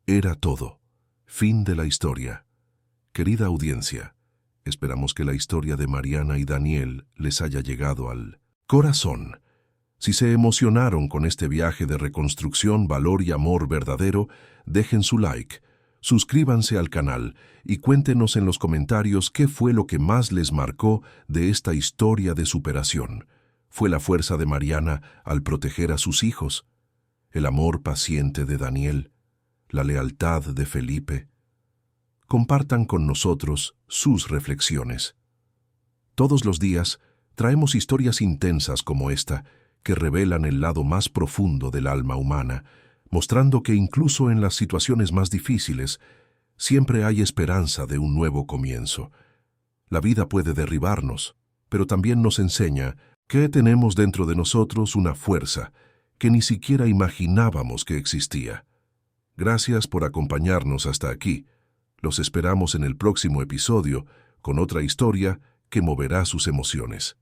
Era todo. Fin de la historia. Querida audiencia, esperamos que la historia de Mariana y Daniel les haya llegado al corazón. Si se emocionaron con este viaje de reconstrucción, valor y amor verdadero, dejen su like, suscríbanse al canal y cuéntenos en los comentarios qué fue lo que más les marcó de esta historia de superación. ¿Fue la fuerza de Mariana al proteger a sus hijos? ¿El amor paciente de Daniel? ¿La lealtad de Felipe? Compartan con nosotros sus reflexiones. Todos los días traemos historias intensas como esta, que revelan el lado más profundo del alma humana, mostrando que incluso en las situaciones más difíciles, siempre hay esperanza de un nuevo comienzo. La vida puede derribarnos, pero también nos enseña que tenemos dentro de nosotros una fuerza que ni siquiera imaginábamos que existía. Gracias por acompañarnos hasta aquí. Los esperamos en el próximo episodio con otra historia que moverá sus emociones.